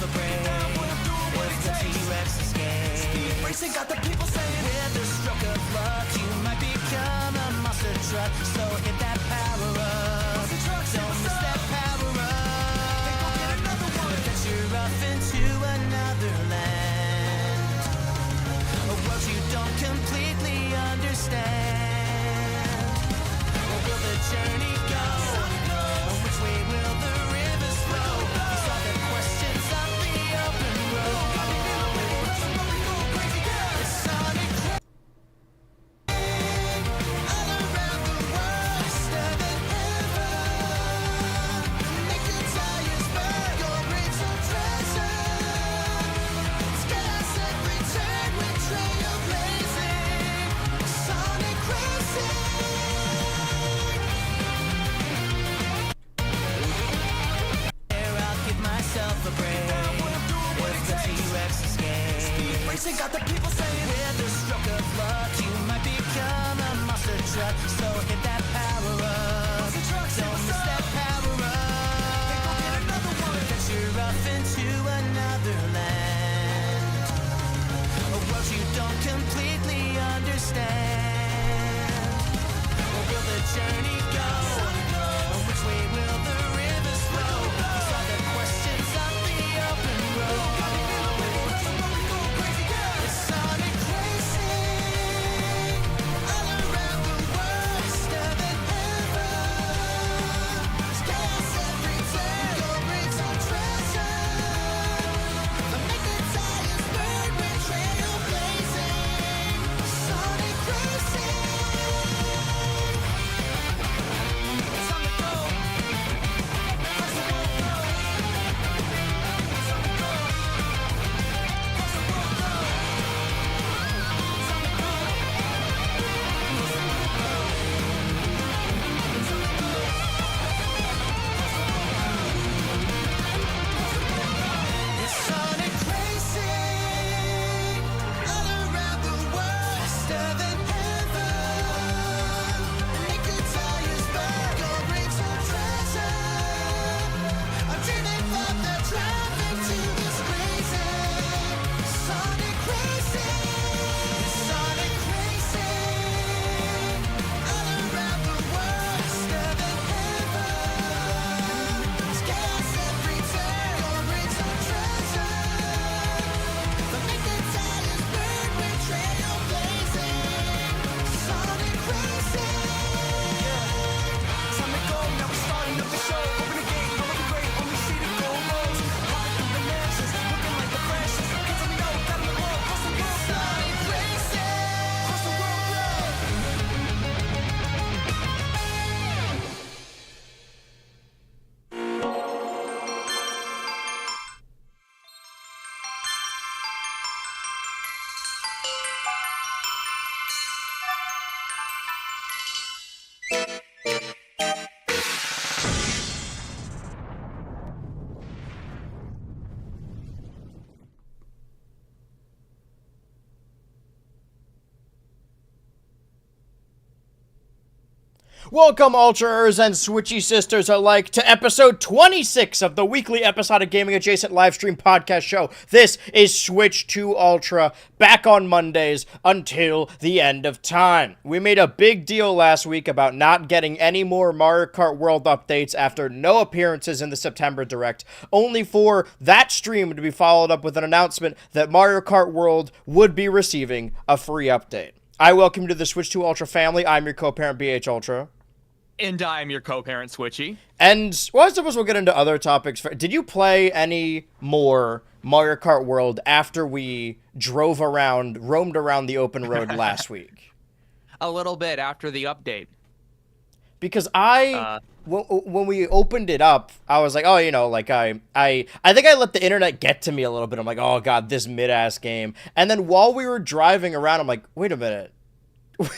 a break. If the T-Rex escapes, racing got the people saying, with a stroke of luck, you might become a monster truck. So hit that power up. Don't miss that power up. Venture off into another land, a world you don't completely understand. Where will the journey go? Which way will the rivers flow? These are the questions of the open road. It's Sonic all around the world, faster than ever. Make your tires burn, your brakes are treasure. It's chaos every turn, we're trailblazing. Sonic Racing. I'll give myself a break. If the T-Rex escapes, racing got the people saying, with a stroke of luck, you might become a monster truck. So hit that power up. Don't miss that power up. Venture off into another land, a world you don't completely understand. Where will the journey go? Which way will the rivers flow? These are the questions of the open road. It's Sonic Racing all around the world, faster than ever. It's chaos every turn, your brakes are treasure. But make the tires burn, we're trailblazing. Sonic Racing. It's on the go. Across the world, it's Sonic Racing all around the world, faster than ever. Make your tires burn, your brakes are treasure. Until they thought that driving to was crazy. Sonic Racing, Sonic Racing all around the world, faster than ever. It's chaos every turn, your brakes are treasure. But make the tires burn, we're trailblazing. Sonic Racing. Time to go, now we're starting up the show. Open the gate, all of the great, only see the gold roads. Riding through the mansions, looking like the freshest. Kids on the go, got in the world, cross the world. Sonic Racing, cross the world road. Welcome, Ultraers and Switchy sisters alike, to episode 26 of the weekly episodic gaming adjacent livestream podcast show. This is Switch to Ultra, back on Mondays until the end of time. We made a big deal last week about not getting any more Mario Kart World updates after no appearances in the September Direct, only for that stream to be followed up with an announcement that Mario Kart World would be receiving a free update. I welcome you to the Switch to Ultra family. I'm your co-parent, BH Ultra. And I'm your co-parent, Switchy. And, well, I suppose we'll get into other topics. Did you play any more Mario Kart World after we roamed around the open road last week? A little bit after the update. Because when we opened it up, I was like, oh, you know, like, I think I let the internet get to me a little bit. I'm like, oh, God, this mid-ass game. And then while we were driving around, I'm like, wait a minute.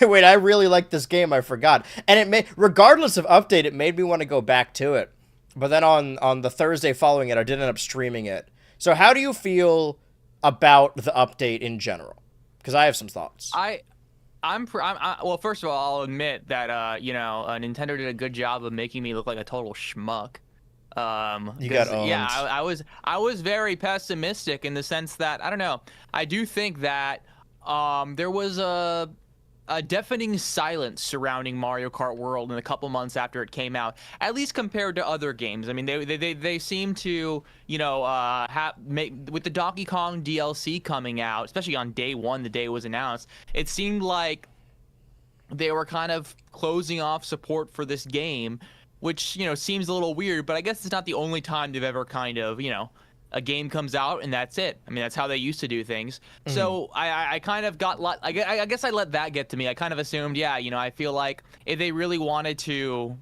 Wait, I really like this game. I forgot. And regardless of update, it made me want to go back to it. But then on the Thursday following it, I did end up streaming it. So how do you feel about the update in general? Because I have some thoughts. Well, first of all, I'll admit that Nintendo did a good job of making me look like a total schmuck. You got 'Cause, yeah, owned. I was very pessimistic in the sense that I don't know. I do think that there was a deafening silence surrounding Mario Kart World in a couple months after it came out, at least compared to other games. I mean, they seem to, you know, with the Donkey Kong DLC coming out, especially on day one, the day it was announced, it seemed like they were kind of closing off support for this game, which, you know, seems a little weird, but I guess it's not the only time they've ever kind of, you know, a game comes out and that's it. I mean, that's how they used to do things. So I kind of got, I guess I let that get to me. I kind of assumed, yeah, you know, I feel like if they really wanted to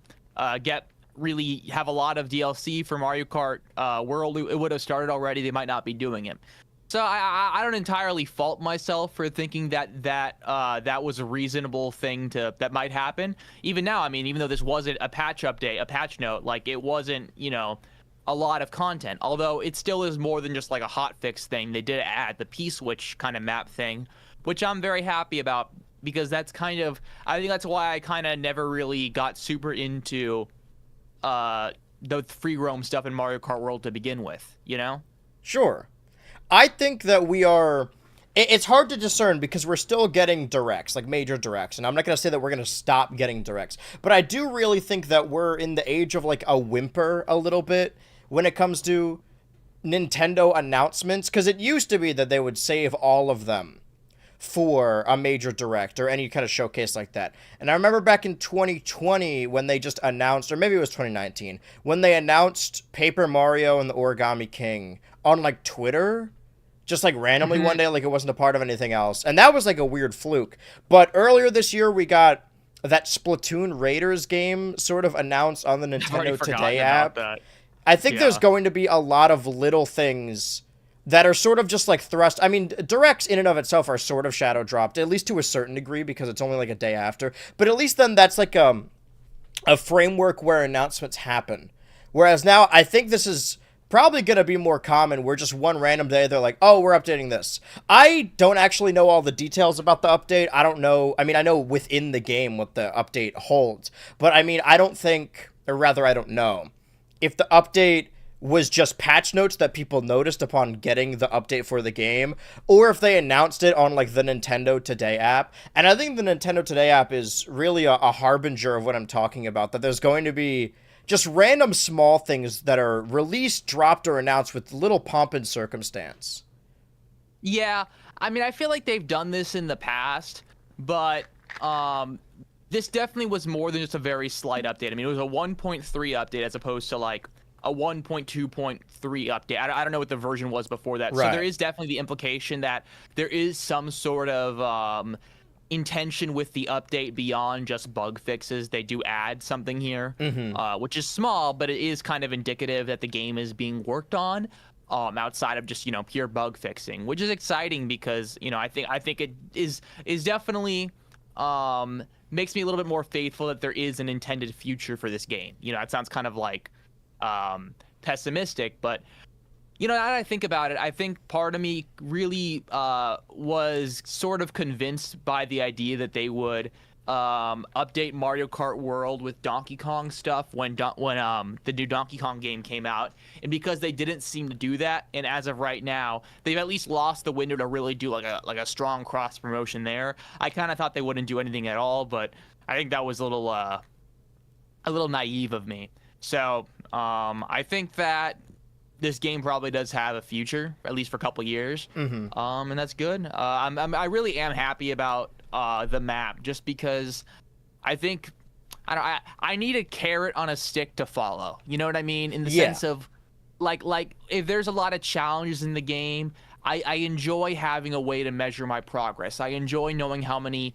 really have a lot of DLC for Mario Kart World, it would have started already. They might not be doing it. So I don't entirely fault myself for thinking that was a reasonable thing that might happen. Even now, I mean, even though this wasn't a patch update, a patch note, like it wasn't, you know, a lot of content. Although it still is more than just like a hotfix thing. They did add the P-switch kind of map thing, which I'm very happy about because that's kind of, I think that's why I kind of never really got super into the free roam stuff in Mario Kart World to begin with, you know? Sure. I think that we are... It's hard to discern because we're still getting directs, like major directs, and I'm not going to say that we're going to stop getting directs, but I do really think that we're in the age of, like, a whimper a little bit when it comes to Nintendo announcements, because it used to be that they would save all of them for a major direct or any kind of showcase like that. And I remember back in 2020 when they just announced, or maybe it was 2019, when they announced Paper Mario and the Origami King on, like, Twitter, just, like, randomly one day, like it wasn't a part of anything else. And that was, like, a weird fluke. But earlier this year, we got that Splatoon Raiders game sort of announced on the Nintendo Today app. I think there's going to be a lot of little things that are sort of just, like, thrust. I mean, directs in and of itself are sort of shadow dropped, at least to a certain degree, because it's only, like, a day after. But at least then that's, like, a framework where announcements happen. Whereas now, I think this is probably going to be more common where just one random day they're like, oh, we're updating this. I don't actually know all the details about the update. I don't know. I mean, I know within the game what the update holds. But, I mean, I don't think, or rather, I don't know if the update was just patch notes that people noticed upon getting the update for the game, or if they announced it on, like, the Nintendo Today app. And I think the Nintendo Today app is really a harbinger of what I'm talking about, that there's going to be just random small things that are released, dropped, or announced with little pomp and circumstance. Yeah, I mean, I feel like they've done this in the past, but this definitely was more than just a very slight update. I mean, it was a 1.3 update as opposed to, like, a 1.2.3 update. I don't know what the version was before that. Right. So there is definitely the implication that there is some sort of intention with the update beyond just bug fixes. They do add something here, which is small, but it is kind of indicative that the game is being worked on outside of just, you know, pure bug fixing, which is exciting because, you know, I think it is definitely makes me a little bit more faithful that there is an intended future for this game. You know, it sounds kind of like pessimistic, but you know, now that I think about it, I think part of me really was sort of convinced by the idea that they would update Mario Kart World with Donkey Kong stuff when the new Donkey Kong game came out, and because they didn't seem to do that, and as of right now, they've at least lost the window to really do like a strong cross promotion there. I kind of thought they wouldn't do anything at all, but I think that was a little naive of me. So I think that this game probably does have a future, at least for a couple years, and that's good. I really am happy about the map, just because I think I need a carrot on a stick to follow. You know what I mean? In the sense of like if there's a lot of challenges in the game, I enjoy having a way to measure my progress. I enjoy knowing how many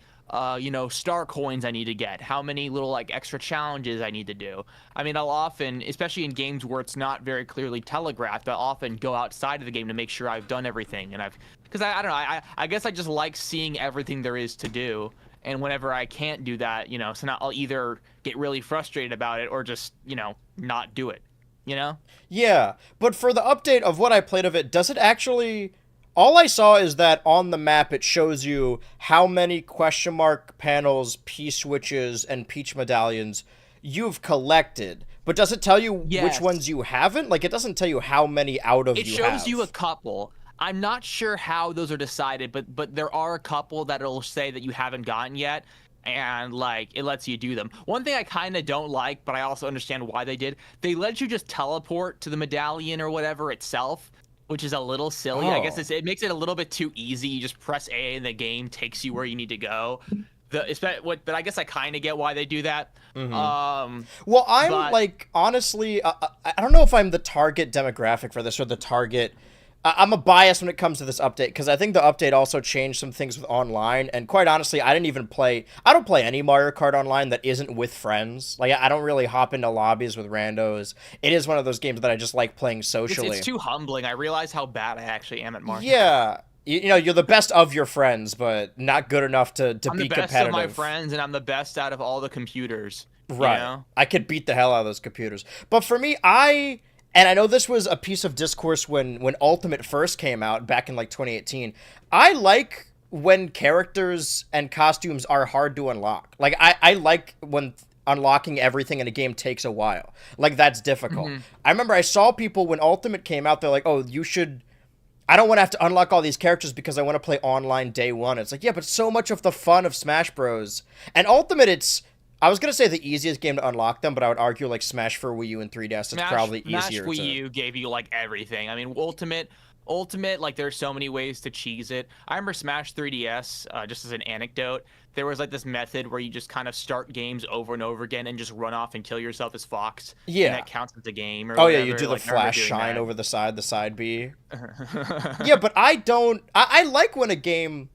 star coins I need to get, how many little like extra challenges I need to do. I mean, I'll often, especially in games where it's not very clearly telegraphed, I'll often go outside of the game to make sure I've done everything. And because I don't know, I guess I just like seeing everything there is to do. And whenever I can't do that, you know, so now I'll either get really frustrated about it or just, you know, not do it, you know? Yeah, but for the update of what I played of it, does it actually... All I saw is that on the map it shows you how many question mark panels, P-switches, and Peach medallions you've collected. But does it tell you which Yes. ones you haven't? Like, it doesn't tell you how many out of It you shows have. you a couple. I'm not sure how those are decided, but there are a couple that it'll say that you haven't gotten yet, and like it lets you do them. One thing I kind of don't like, but I also understand why they did. They let you just teleport to the medallion or whatever itself, which is a little silly. I guess Oh. it makes it a little bit too easy. You just press A and the game takes you where you need to go. But I guess I kind of get why they do that. Well, I'm But- like, honestly, I don't know if I'm the target demographic for this or the target. I'm a bias when it comes to this update because I think the update also changed some things with online. And quite honestly, I don't play any Mario Kart Online that isn't with friends. Like, I don't really hop into lobbies with randos. It is one of those games that I just like playing socially. It's too humbling. I realize how bad I actually am at Mario. Yeah. You know, you're the best of your friends, but not good enough to I'm be the best competitive. of my friends, and I'm the best out of all the computers. Right. You know? I could beat the hell out of those computers. But for me, and I know this was a piece of discourse when Ultimate first came out back in like 2018. I like when characters and costumes are hard to unlock. Like, I like when unlocking everything in a game takes a while. Like, that's difficult. I remember I saw people when Ultimate came out, they're like, oh, I don't want to have to unlock all these characters because I want to play online day one. It's like, yeah, but so much of the fun of Smash Bros. And Ultimate, I was going to say the easiest game to unlock them, but I would argue like Smash for Wii U and 3DS, it's probably easier Smash to... Wii U gave you like everything. I mean, Ultimate, like there's so many ways to cheese it. I remember Smash 3DS, just as an anecdote, there was like this method where you just kind of start games over and over again and just run off and kill yourself as Fox. Yeah. And that counts as a game. Or Oh, whatever. yeah, you do the Like, I remember flash doing shine that. over the side B. Yeah, but I like when a game...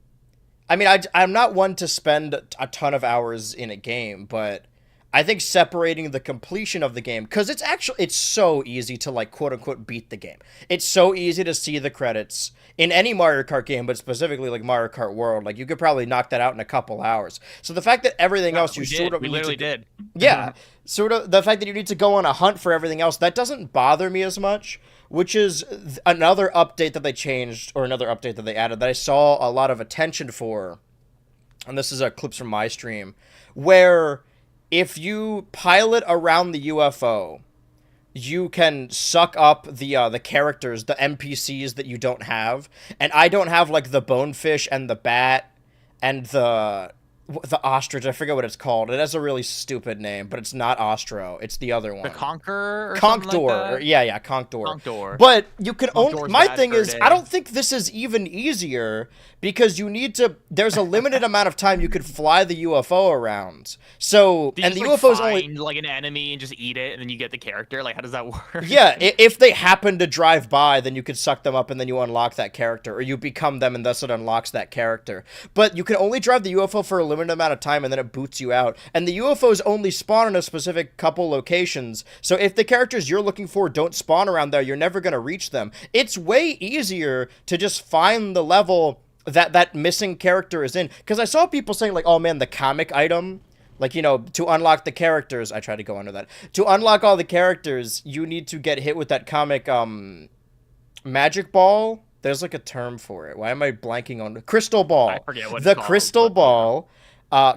I mean, I'm not one to spend a ton of hours in a game, but I think separating the completion of the game, because it's so easy to, like, quote-unquote beat the game. It's so easy to see the credits in any Mario Kart game, but specifically, like, Mario Kart World. Like, you could probably knock that out in a couple hours. So the fact that everything else We sort of we need literally to... did. Yeah, sort of the fact that you need to go on a hunt for everything else, that doesn't bother me as much, which is another update that they changed, or another update that they added, that I saw a lot of attention for, and this is a clips from my stream, where if you pilot around the UFO, you can suck up the characters, the NPCs that you don't have, and I don't have, like, the bonefish and the bat and the ostrich. I forget what it's called. It has a really stupid name, but it's not Ostro. It's the other one. The Conqueror or something Conqueror. like that? Yeah, Conqueror. Conqueror. But you can only... Conqueror's My bad thing for a is, day. I don't think this is even easier because you need to... There's a limited amount of time you could fly the UFO around. So... Do you And the just, like, UFO's only... find, like, an enemy and just eat it, and then you get the character? Like, how does that work? Yeah, if they happen to drive by, then you could suck them up and then you unlock that character, or you become them and thus it unlocks that character. But you can only drive the UFO for a limited amount of time and then it boots you out. And the UFOs only spawn in a specific couple locations, so if the characters you're looking for don't spawn around there, you're never going to reach them. It's way easier to just find the level that missing character is in. Because I saw people saying, like, oh man, the comic item... Like, you know, to unlock the characters, I tried to go under that. To unlock all the characters, you need to get hit with that comic, magic ball. There's, like, a term for it. Why am I blanking on crystal ball? I forget what it's the called, crystal but- ball,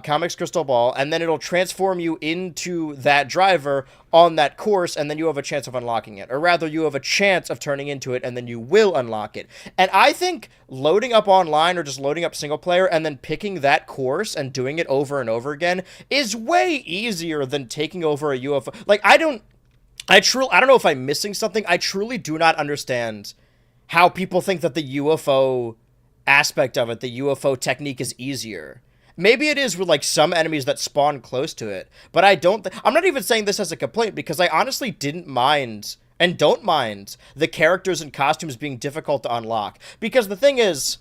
comics crystal ball, and then it'll transform you into that driver on that course, and then you have a chance of unlocking it. Or rather, you have a chance of turning into it, and then you will unlock it. And I think loading up online or just loading up single player and then picking that course and doing it over and over again is way easier than taking over a UFO. Like, I don't know if I'm missing something. I truly do not understand how people think that the UFO aspect of it, the UFO technique, is easier. Maybe it is with, like, some enemies that spawn close to it, but I'm not even saying this as a complaint, because I honestly didn't mind, and don't mind, the characters and costumes being difficult to unlock. Because the thing is,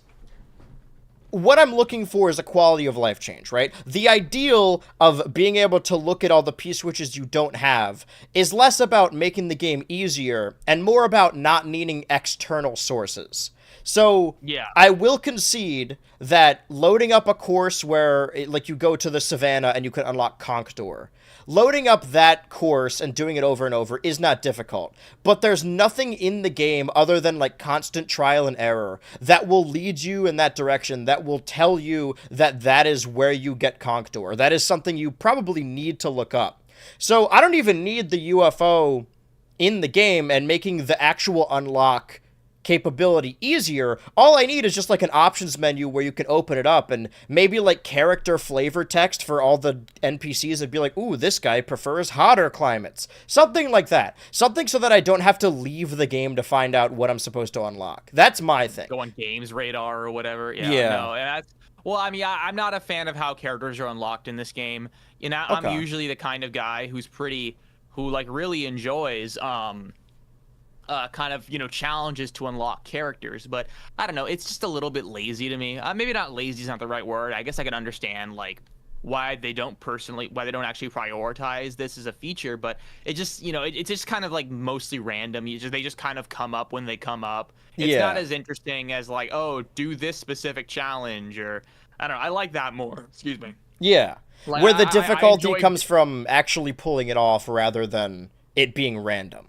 what I'm looking for is a quality of life change, right? The ideal of being able to look at all the P-switches you don't have is less about making the game easier and more about not needing external sources. So, Yeah. I will concede that loading up a course where, like, you go to the savannah and you can unlock Conqueror, loading up that course and doing it over and over is not difficult. But there's nothing in the game other than, like, constant trial and error that will lead you in that direction, that will tell you that that is where you get Conqueror. That is something you probably need to look up. So I don't even need the UFO in the game, and making the actual unlock capability easier. All I need is just like an options menu where you can open it up, and maybe like character flavor text for all the NPCs would be like, ooh, this guy prefers hotter climates. Something like that. Something so that I don't have to leave the game to find out what I'm supposed to unlock. That's my thing. Go on Games Radar or whatever. Yeah. No, and that's, well, I mean, I'm not a fan of how characters are unlocked in this game. You know, I'm Okay. usually the kind of guy who like really enjoys kind of, you know, challenges to unlock characters, but I don't know, it's just a little bit lazy to me. Maybe not lazy is not the right word. I guess I can understand like why they don't actually prioritize this as a feature, but it just, you know, it's just kind of like mostly random. They just kind of come up when they come up. It's Yeah. not as interesting as like, oh, do this specific challenge, or I don't know. I like that more. Excuse me. Yeah. Like, Where the I difficulty enjoy- comes from actually pulling it off rather than it being random.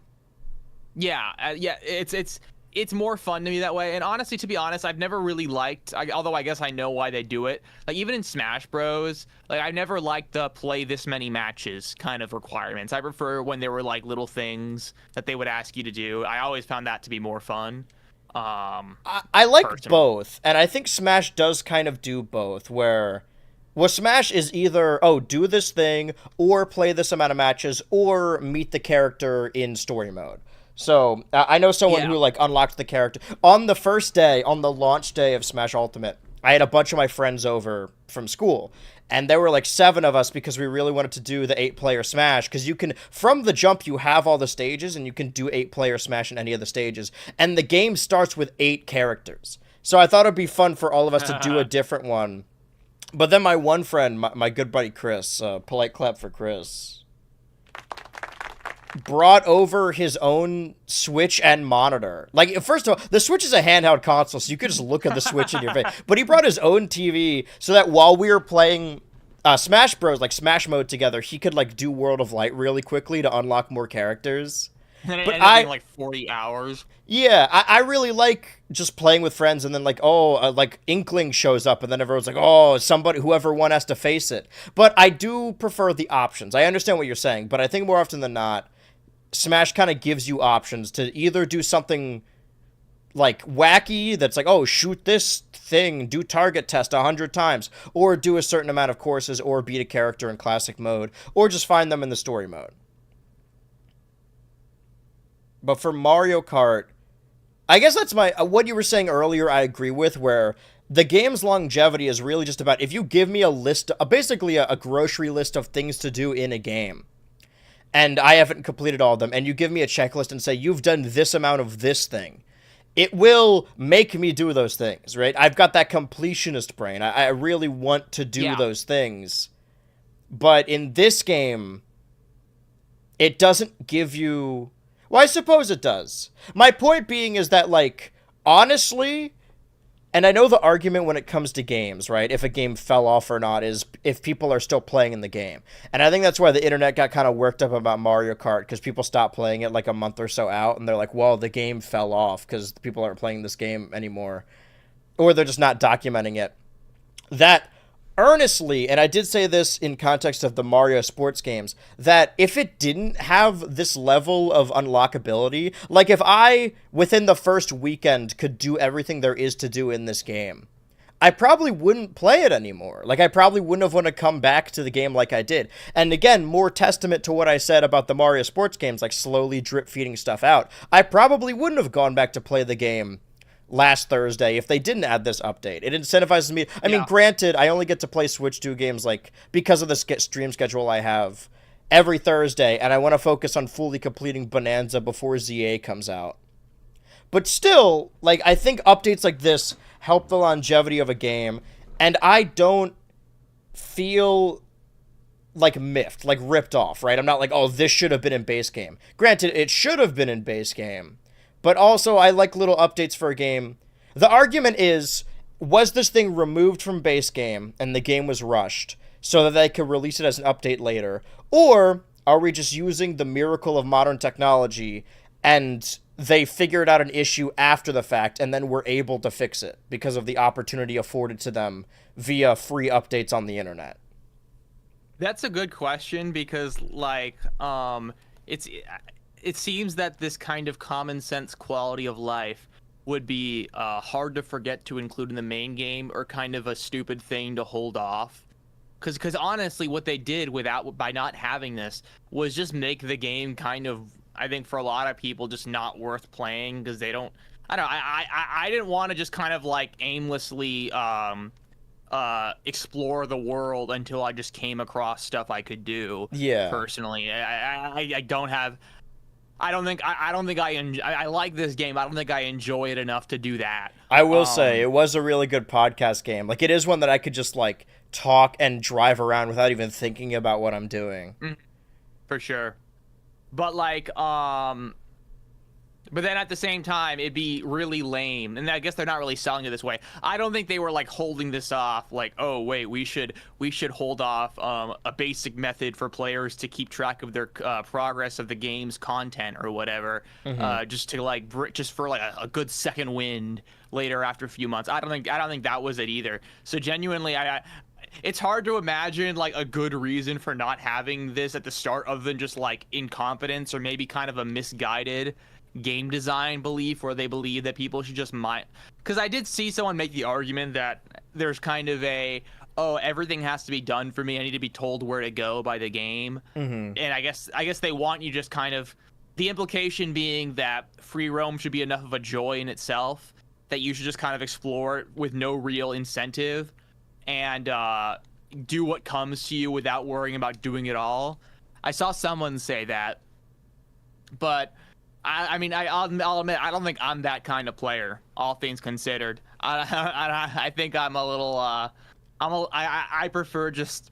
Yeah, it's more fun to me that way. And honestly, to be honest, I've never really liked, although I guess I know why they do it. Like even in Smash Bros, like I never liked the play this many matches kind of requirements. I prefer when there were like little things that they would ask you to do. I always found that to be more fun. I like Personally. both, and I think Smash does kind of do both, where well, Smash is either, oh, do this thing, or play this amount of matches, or meet the character in story mode. So, I know someone Yeah. who, like, unlocked the character. On the first day, on the launch day of Smash Ultimate, I had a bunch of my friends over from school, and there were, like, 7 of us because we really wanted to do the 8-player Smash, because you can, from the jump, you have all the stages, and you can do 8-player Smash in any of the stages, and the game starts with 8 characters. So I thought it'd be fun for all of us to do a different one. But then my one friend, my good buddy Chris, polite clap for Chris, brought over his own Switch and monitor. Like, first of all, the Switch is a handheld console, so you could just look at the Switch in your face. But he brought his own TV so that while we were playing Smash Bros, like Smash Mode together, he could, like, do World of Light really quickly to unlock more characters. And it But ended up being like 40 hours. Yeah, I really like just playing with friends, and then like, oh, like Inkling shows up, and then everyone's like, oh, somebody, whoever one has to face it. But I do prefer the options. I understand what you're saying, but I think more often than not, Smash kind of gives you options to either do something like wacky that's like, oh, shoot this thing, do target test 100 times, or do a certain amount of courses, or beat a character in classic mode, or just find them in the story mode. But for Mario Kart, I guess that's what you were saying earlier, I agree with, where the game's longevity is really just about, if you give me a list, basically a grocery list of things to do in a game, and I haven't completed all of them, and you give me a checklist and say, you've done this amount of this thing, it will make me do those things, right? I've got that completionist brain. I really want to do those things. But in this game, it doesn't give you... Well, I suppose it does. My point being is that, like, honestly, and I know the argument when it comes to games, right, if a game fell off or not, is if people are still playing in the game. And I think that's why the internet got kind of worked up about Mario Kart, because people stopped playing it like a month or so out, and they're like, well, the game fell off because people aren't playing this game anymore. Or they're just not documenting it. That... earnestly, and I did say this in context of the Mario sports games, that if it didn't have this level of unlockability, like if I, within the first weekend, could do everything there is to do in this game, I probably wouldn't play it anymore. Like, I probably wouldn't have wanted to come back to the game like I did. And again, more testament to what I said about the Mario sports games, like slowly drip-feeding stuff out. I probably wouldn't have gone back to play the game last Thursday if they didn't add this update. It incentivizes me. I mean, granted, I only get to play Switch 2 games, like, because of the stream schedule I have every Thursday, and I want to focus on fully completing Bonanza before ZA comes out. But still, like, I think updates like this help the longevity of a game, and I don't feel like miffed, like ripped off, right? I'm not like, oh, this should have been in base game. Granted, it should have been in base game, but also I like little updates for a game. The argument is, was this thing removed from base game and the game was rushed so that they could release it as an update later? Or are we just using the miracle of modern technology and they figured out an issue after the fact and then were able to fix it because of the opportunity afforded to them via free updates on the internet? That's a good question because it's it seems that this kind of common sense quality of life would be hard to forget to include in the main game, or kind of a stupid thing to hold off. Because honestly, what they did by not having this was just make the game kind of, I think for a lot of people, just not worth playing because they don't. I don't know. I didn't want to just kind of like aimlessly explore the world until I just came across stuff I could do. Yeah. Personally, I don't have. I don't think I like this game. I don't think I enjoy it enough to do that. I will say it was a really good podcast game. Like, it is one that I could just like talk and drive around without even thinking about what I'm doing. For sure. But like but then at the same time, it'd be really lame. And I guess they're not really selling it this way. I don't think they were like holding this off like, oh wait, we should hold off a basic method for players to keep track of their progress of the game's content or whatever, just to like just for like a good second wind later after a few months. I don't think that was it either. So genuinely, it's hard to imagine like a good reason for not having this at the start other than just like incompetence, or maybe kind of a misguided game design belief where they believe that people should just because I did see someone make the argument that there's kind of everything has to be done for me, I need to be told where to go by the game. And I guess they want you just kind of, the implication being that free roam should be enough of a joy in itself that you should just kind of explore it with no real incentive and do what comes to you without worrying about doing it all. I saw someone say that, but I mean, I'll admit, I don't think I'm that kind of player, all things considered. I think I'm a little, I prefer just,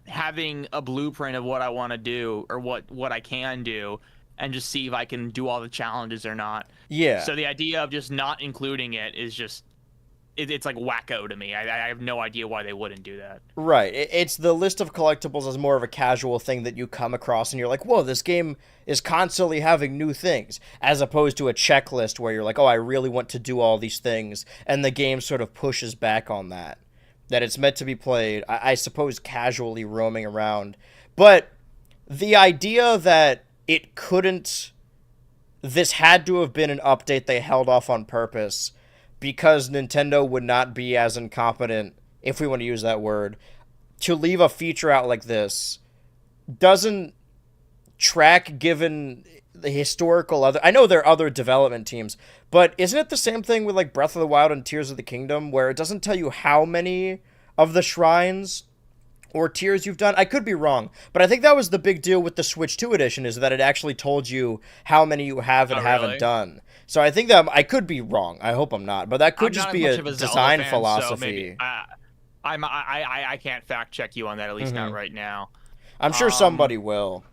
having a blueprint of what I want to do or what I can do, and just see if I can do all the challenges or not. Yeah. So the idea of just not including it is just, it's like wacko to me. I have no idea why they wouldn't do that. Right. It's the list of collectibles as more of a casual thing that you come across and you're like, whoa, this game is constantly having new things, as opposed to a checklist where you're like, oh, I really want to do all these things, and the game sort of pushes back on that. That it's meant to be played, I suppose, casually roaming around. But the idea that this had to have been an update they held off on purpose because Nintendo would not be as incompetent, if we want to use that word, to leave a feature out like this doesn't track given the historical I know there are other development teams, but isn't it the same thing with like Breath of the Wild and Tears of the Kingdom, where it doesn't tell you how many of the shrines or tiers you've done? I could be wrong, but I think that was the big deal with the Switch 2 edition, is that it actually told you how many you have and haven't done. So I think that I could be wrong. I hope I'm not, but that could just be a design philosophy. So maybe, I can't fact check you on that, at least not right now. I'm sure somebody will.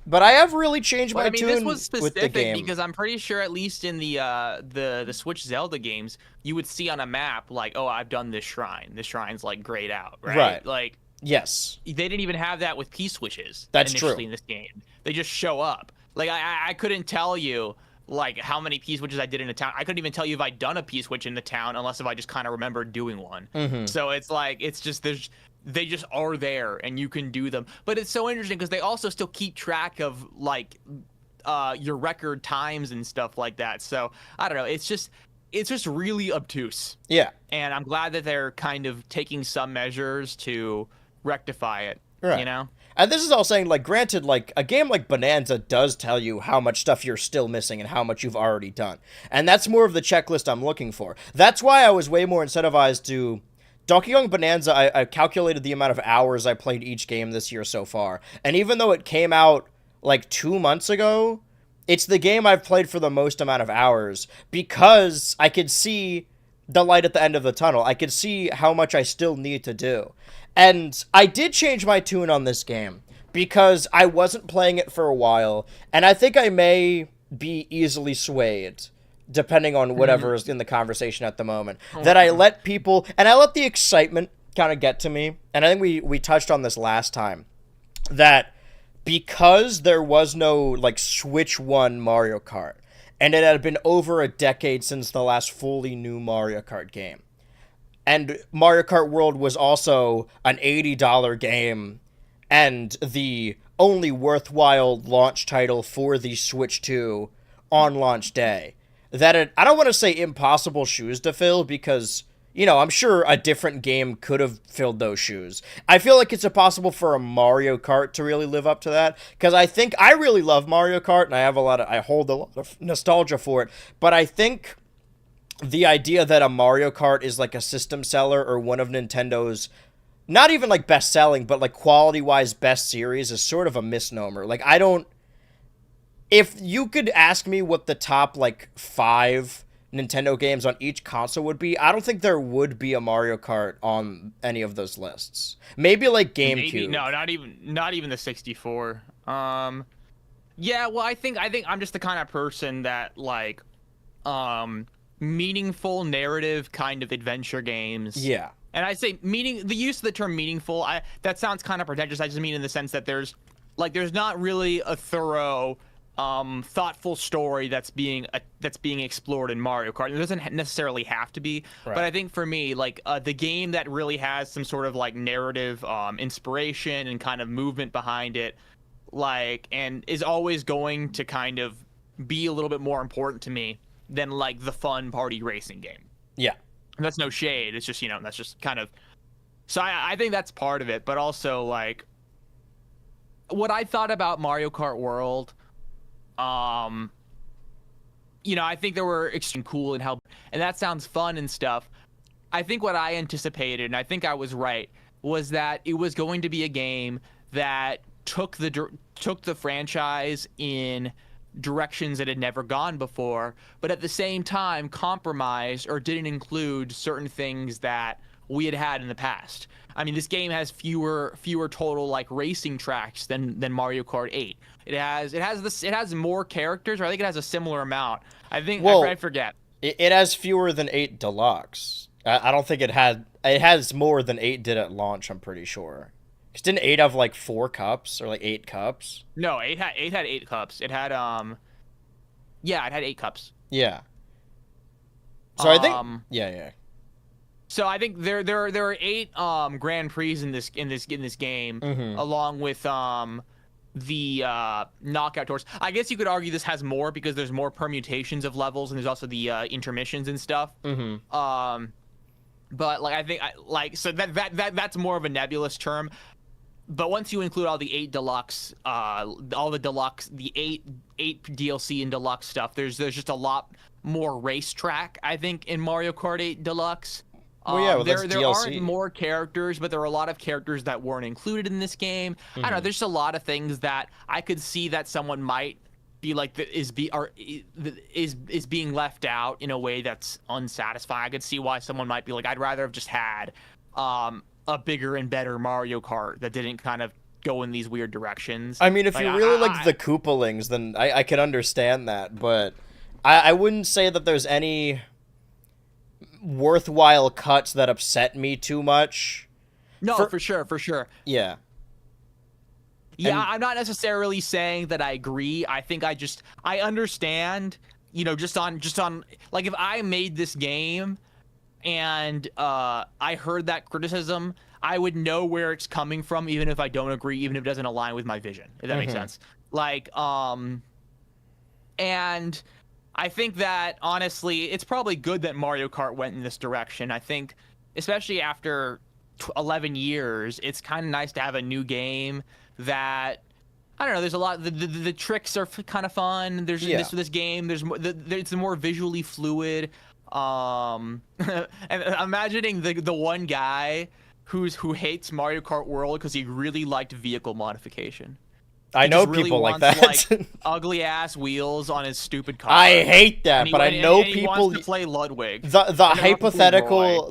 But I have really changed my tune this was with the specific game. because I'm pretty sure, at least in the Switch Zelda games, you would see on a map like, oh, I've done this shrine. This shrine's like grayed out, right? Right. Like, yes, they didn't even have that with P-switches. That's initially true. In this game, they just show up. Like I couldn't tell you like how many P-switches I did in a town. I couldn't even tell you if I'd done a P-switch in the town unless if I just kind of remembered doing one. So it's like, it's just they just are there and you can do them. But it's so interesting because they also still keep track of like your record times and stuff like that. So I don't know. It's just really obtuse. Yeah. And I'm glad that they're kind of taking some measures to rectify it. Right. You know? And this is all saying, like, granted, like, a game like Bonanza does tell you how much stuff you're still missing and how much you've already done. And that's more of the checklist I'm looking for. That's why I was way more incentivized to Donkey Kong Bonanza. I calculated the amount of hours I played each game this year so far. And even though it came out, like, 2 months ago, it's the game I've played for the most amount of hours because I could see the light at the end of the tunnel. I could see how much I still need to do. And I did change my tune on this game because I wasn't playing it for a while, and I think I may be easily swayed, depending on whatever is in the conversation at the moment, that I let people, and I let the excitement kind of get to me, and I think we touched on this last time, that because there was no, like, Switch 1 Mario Kart, and it had been over a decade since the last fully new Mario Kart game, and Mario Kart World was also an $80 game and the only worthwhile launch title for the Switch 2 on launch day, that I don't want to say impossible shoes to fill, because, I'm sure a different game could have filled those shoes. I feel like it's impossible for a Mario Kart to really live up to that, because I really love Mario Kart, and I hold a lot of nostalgia for it, but I think the idea that a Mario Kart is like a system seller or one of Nintendo's not even like best selling, but like quality wise best series is sort of a misnomer. Like, if you could ask me what the top like 5 Nintendo games on each console would be, I don't think there would be a Mario Kart on any of those lists. Maybe like GameCube. Maybe, no, not even the 64. Yeah, well, I think I'm just the kind of person that like meaningful narrative kind of adventure games. Yeah. And I say the use of the term meaningful, that sounds kind of pretentious. I just mean in the sense that there's not really a thorough, thoughtful story that's being explored in Mario Kart. It doesn't necessarily have to be, right. But I think for me, like the game that really has some sort of like narrative, inspiration and kind of movement behind it, like, and is always going to kind of be a little bit more important to me than like the fun party racing game. Yeah. And that's no shade. It's just, that's just kind of, so I think that's part of it, but also like what I thought about Mario Kart World, I think they were extremely cool and and that sounds fun and stuff. I think what I anticipated, and I think I was right, was that it was going to be a game that took the franchise in directions that had never gone before, but at the same time compromised or didn't include certain things that we had in the past. I mean, this game has fewer total like racing tracks than Mario Kart 8. It has more characters, or I think it has a similar amount. I think, I forget. It has fewer than 8 Deluxe. I don't think it has more than 8 did at launch, I'm pretty sure. Because didn't 8 have like 4 cups or like 8 cups? No, 8 had 8 cups. It had it had 8 cups. Yeah. So I think yeah. So I think there are 8 Grand Prix in this game, along with the knockout tours. I guess you could argue this has more because there's more permutations of levels, and there's also the intermissions and stuff. But like I think so that's more of a nebulous term. But once you include all the 8 deluxe, the 8 DLC and deluxe stuff, there's just a lot more racetrack, I think, in Mario Kart 8 Deluxe. Well, yeah, there DLC. aren't more characters, but there are a lot of characters that weren't included in this game. I don't know. There's a lot of things that I could see that someone might be like is being left out in a way that's unsatisfying. I could see why someone might be like, I'd rather have just had a bigger and better Mario Kart that didn't kind of go in these weird directions. I mean, if you really like the Koopalings, then I can understand that, but I wouldn't say that there's any worthwhile cuts that upset me too much. No, for sure. Yeah. Yeah, I'm not necessarily saying that I agree. I think I understand, just on like if I made this game and I heard that criticism, I would know where it's coming from, even if I don't agree, even if it doesn't align with my vision, if that makes sense. Like, and I think that honestly, it's probably good that Mario Kart went in this direction. I think, especially after 11 years, it's kind of nice to have a new game that, I don't know, there's a lot, the tricks are kind of fun. There's this game, it's more visually fluid. And imagining the one guy who hates Mario Kart World because he really liked vehicle modification. I know people like that. Like, ugly ass wheels on his stupid car. I hate that, but I know he people wants to play Ludwig. The hypothetical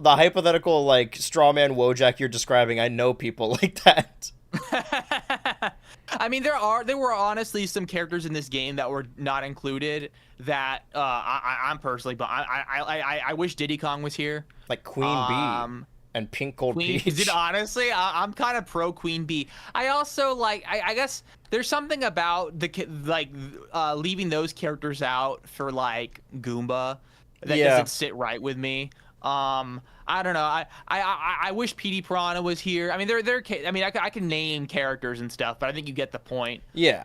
like strawman Wojak you're describing. I know people like that. I mean, there were honestly some characters in this game that were not included that I'm personally, but I wish Diddy Kong was here. Like Queen Bee and Pink Gold Peach. Is it honestly? I'm kind of pro Queen Bee. I also like. I guess there's something about leaving those characters out for like Goomba that doesn't sit right with me. I don't know. I wish PD Piranha was here. I mean, I mean, I can name characters and stuff, but I think you get the point. Yeah.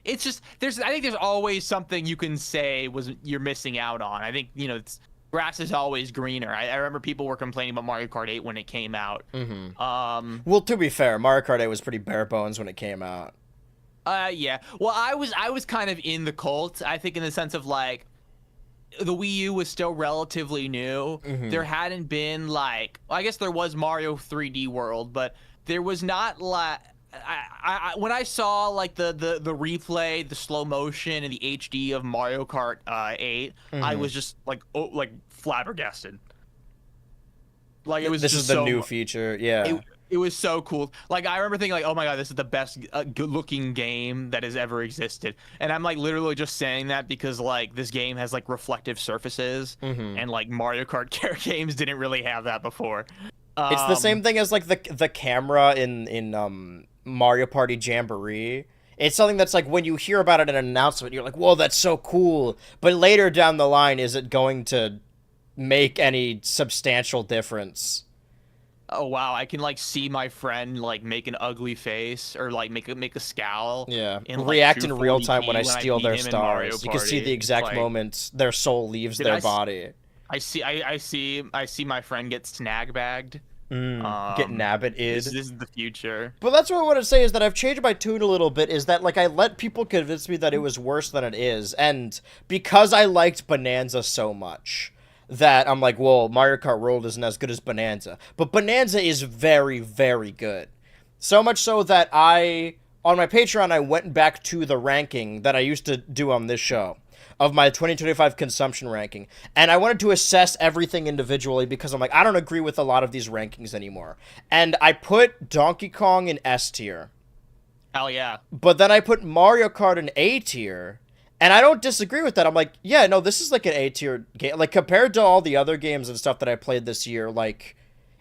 It's just I think there's always something you can say you're missing out on. I think, it's grass is always greener. I remember people were complaining about Mario Kart 8 when it came out. Well, to be fair, Mario Kart 8 was pretty bare bones when it came out. Yeah. Well, I was kind of in the cult, I think, in the sense of like the Wii U was still relatively new. There hadn't been like, well, I guess there was Mario 3D World, but there was not like when I saw like the replay, the slow motion and the HD of Mario Kart 8, I was just like flabbergasted. Like it was This just is the new feature. Yeah. It was so cool. Like, I remember thinking, like, oh my god, this is the best good-looking game that has ever existed. And I'm, like, literally just saying that because, like, this game has, like, reflective surfaces. And, like, Mario Kart games didn't really have that before. It's the same thing as, like, the camera in Mario Party Jamboree. It's something that's, like, when you hear about it in an announcement, you're like, whoa, that's so cool. But later down the line, is it going to make any substantial difference? Oh wow, I can like see my friend like make an ugly face or like make a scowl. Yeah, in, like, react in real time when I beat steal their him in Mario stars. You can see Party. the exact Like, moments their soul leaves their body. I see my friend get snag bagged. Get nabbited. This is the future. But that's what I want to say is that I've changed my tune a little bit, is that like I let people convince me that it was worse than it is, and because I liked Bonanza so much, that I'm like, well, Mario Kart World isn't as good as Bonanza. But Bonanza is very, very good. So much so that on my Patreon, I went back to the ranking that I used to do on this show of my 2025 consumption ranking. And I wanted to assess everything individually because I'm like, I don't agree with a lot of these rankings anymore. And I put Donkey Kong in S tier. Hell yeah. But then I put Mario Kart in A tier. And I don't disagree with that. I'm like, yeah, no, this is like an A-tier game. Like, compared to all the other games and stuff that I played this year, like,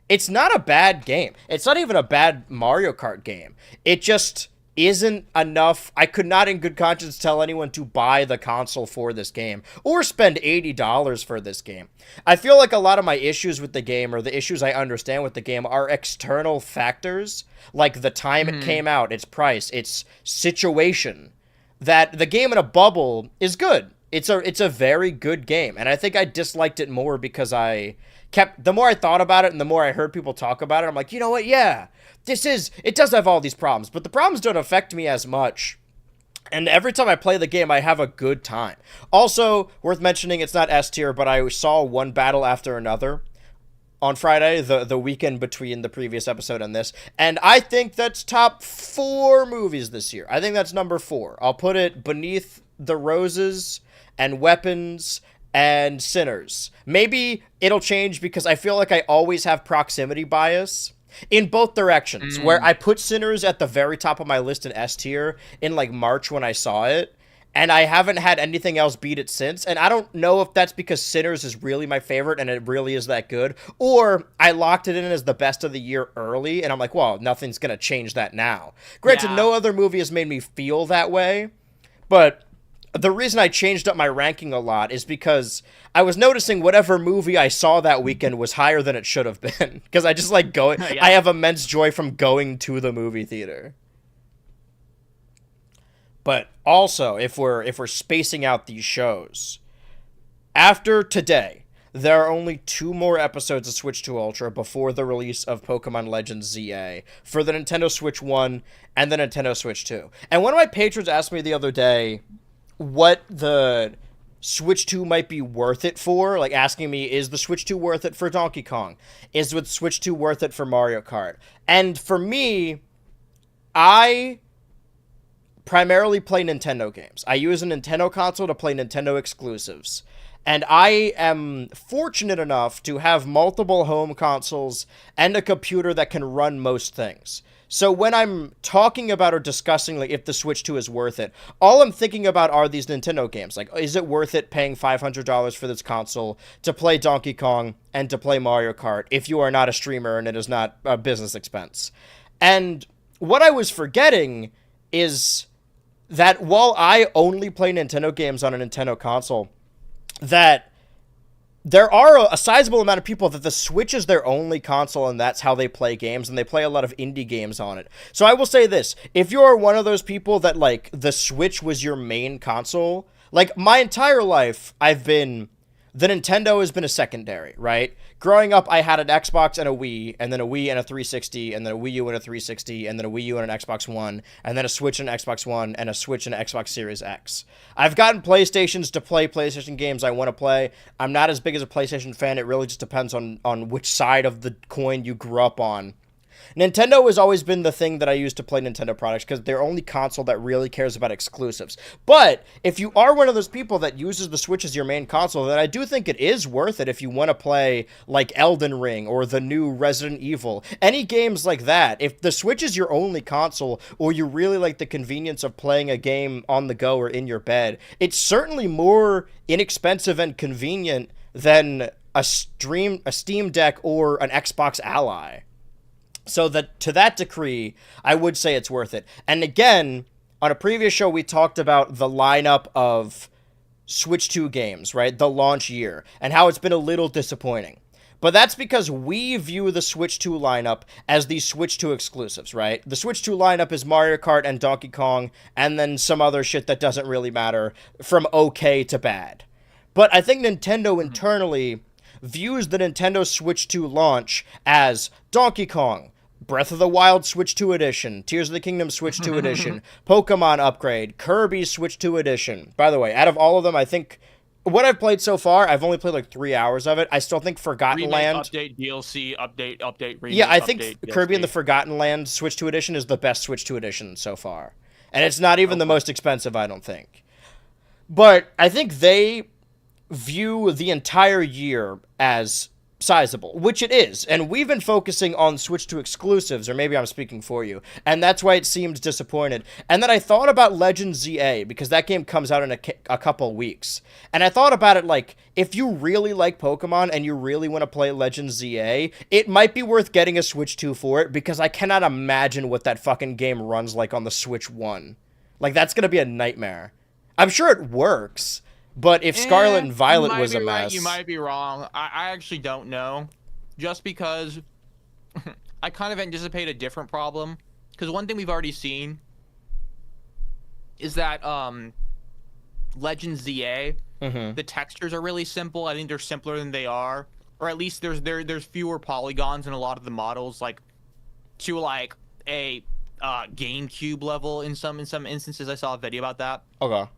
it's not a bad game. It's not even a bad Mario Kart game. It just isn't enough. I could not in good conscience tell anyone to buy the console for this game or spend $80 for this game. I feel like a lot of my issues with the game, or the issues I understand with the game, are external factors, like the time it came out, its price, its situation. That the game in a bubble is good. It's a very good game, and I think I disliked it more because the more I thought about it and the more I heard people talk about it, I'm like, you know what, yeah, it does have all these problems, but the problems don't affect me as much. And every time I play the game, I have a good time. Also, worth mentioning, it's not S tier, but I saw one battle after another on Friday, the weekend between the previous episode and this, and I think that's top 4 movies this year. I think that's number 4. I'll put it beneath The Roses and Weapons and Sinners. Maybe it'll change because I feel like I always have proximity bias in both directions, where I put Sinners at the very top of my list in S tier in like March when I saw it, and I haven't had anything else beat it since. And I don't know if that's because Sinners is really my favorite and it really is that good, or I locked it in as the best of the year early, and I'm like, well, nothing's going to change that now. Granted, no other movie has made me feel that way, but the reason I changed up my ranking a lot is because I was noticing whatever movie I saw that weekend was higher than it should have been. Because I just like going, I have immense joy from going to the movie theater. But also, if we're spacing out these shows, after today, there are only 2 more episodes of Switch 2 Ultra before the release of Pokemon Legends ZA for the Nintendo Switch 1 and the Nintendo Switch 2. And one of my patrons asked me the other day what the Switch 2 might be worth it for, like asking me, is the Switch 2 worth it for Donkey Kong? Is the Switch 2 worth it for Mario Kart? And for me, I primarily play Nintendo games. I use a Nintendo console to play Nintendo exclusives. And I am fortunate enough to have multiple home consoles and a computer that can run most things. So when I'm talking about or discussing like if the Switch 2 is worth it, all I'm thinking about are these Nintendo games. Like, is it worth it paying $500 for this console to play Donkey Kong and to play Mario Kart if you are not a streamer and it is not a business expense? And what I was forgetting is that while I only play Nintendo games on a Nintendo console, that there are a sizable amount of people that the Switch is their only console and that's how they play games, and they play a lot of indie games on it. So I will say this, if you're one of those people that, like, the Switch was your main console, like, my entire life, the Nintendo has been a secondary, right? Growing up, I had an Xbox and a Wii, and then a Wii and a 360, and then a Wii U and a 360, and then a Wii U and an Xbox One, and then a Switch and an Xbox One, and a Switch and an Xbox Series X. I've gotten PlayStations to play PlayStation games I want to play. I'm not as big as a PlayStation fan. It really just depends on which side of the coin you grew up on. Nintendo has always been the thing that I use to play Nintendo products because they're only console that really cares about exclusives. But if you are one of those people that uses the Switch as your main console, then I do think it is worth it if you want to play like Elden Ring or the new Resident Evil. Any games like that, if the Switch is your only console or you really like the convenience of playing a game on the go or in your bed, it's certainly more inexpensive and convenient than a Steam Deck or an Xbox Ally. So that to that degree, I would say it's worth it. And again, on a previous show, we talked about the lineup of Switch 2 games, right? The launch year, and how it's been a little disappointing. But that's because we view the Switch 2 lineup as the Switch 2 exclusives, right? The Switch 2 lineup is Mario Kart and Donkey Kong, and then some other shit that doesn't really matter, from okay to bad. But I think Nintendo internally views the Nintendo Switch 2 launch as Donkey Kong, Breath of the Wild Switch 2 Edition, Tears of the Kingdom Switch 2 Edition, Pokemon Upgrade, Kirby Switch 2 Edition. By the way, out of all of them, I think what I've played so far, I've only played like 3 hours of it. I still think Forgotten Remake, Land... update, DLC, update, remake, yeah, I think update, Kirby DLC. and the Forgotten Land Switch 2 Edition is the best Switch 2 Edition so far. And it's not even the most expensive, I don't think. But I think they view the entire year as sizable, which it is, and we've been focusing on Switch 2 exclusives, or maybe I'm speaking for you, and that's why it seemed disappointed. And then I thought about Legend ZA, because that game comes out in a couple weeks, and I thought about it like, if you really like Pokemon and you really want to play Legend ZA, it might be worth getting a Switch 2 for it, because I cannot imagine what that fucking game runs like on the Switch 1. Like, that's gonna be a nightmare. I'm sure it works, but if Scarlet and Violet was a mess... Right, you might be wrong. I actually don't know. Just because I kind of anticipate a different problem. Because one thing we've already seen is that Legend ZA, the textures are really simple. I think they're simpler than they are. Or at least there's fewer polygons in a lot of the models, like to like a GameCube level in some instances. I saw a video about that. Okay.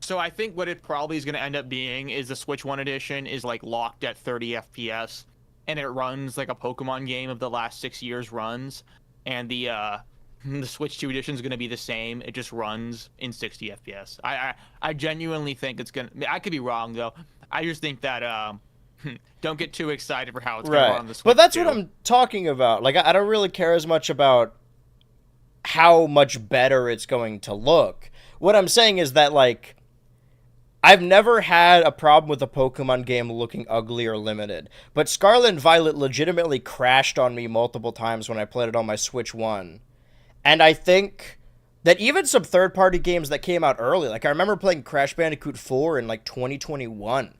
So I think what it probably is going to end up being is the Switch 1 edition is like locked at 30 FPS, and it runs like a Pokemon game of the last 6 years runs, and the Switch 2 edition is going to be the same. It just runs in 60 FPS. I genuinely think it's going to... I could be wrong, though. I just think that... don't get too excited for how it's going to run on the Switch. But that's 2. what I'm talking about. Like, I don't really care as much about how much better it's going to look. What I'm saying is that, like, I've never had a problem with a Pokemon game looking ugly or limited, but Scarlet and Violet legitimately crashed on me multiple times when I played it on my Switch 1. And I think that even some third-party games that came out early, like I remember playing Crash Bandicoot 4 in like 2021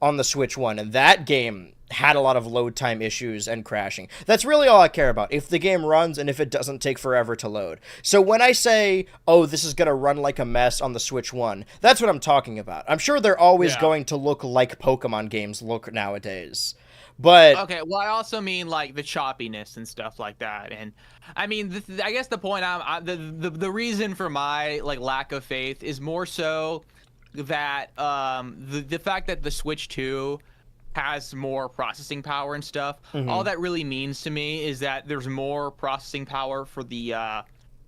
on the Switch 1, and that game had a lot of load time issues and crashing. That's really all I care about, if the game runs and if it doesn't take forever to load. So when I say, oh, this is going to run like a mess on the Switch 1, that's what I'm talking about. I'm sure they're always going to look like Pokemon games look nowadays. But okay, well, I also mean like the choppiness and stuff like that. And I mean, I guess the point the reason for my like lack of faith is more so that the fact that the Switch 2 has more processing power and stuff. All that really means to me is that there's more processing power for the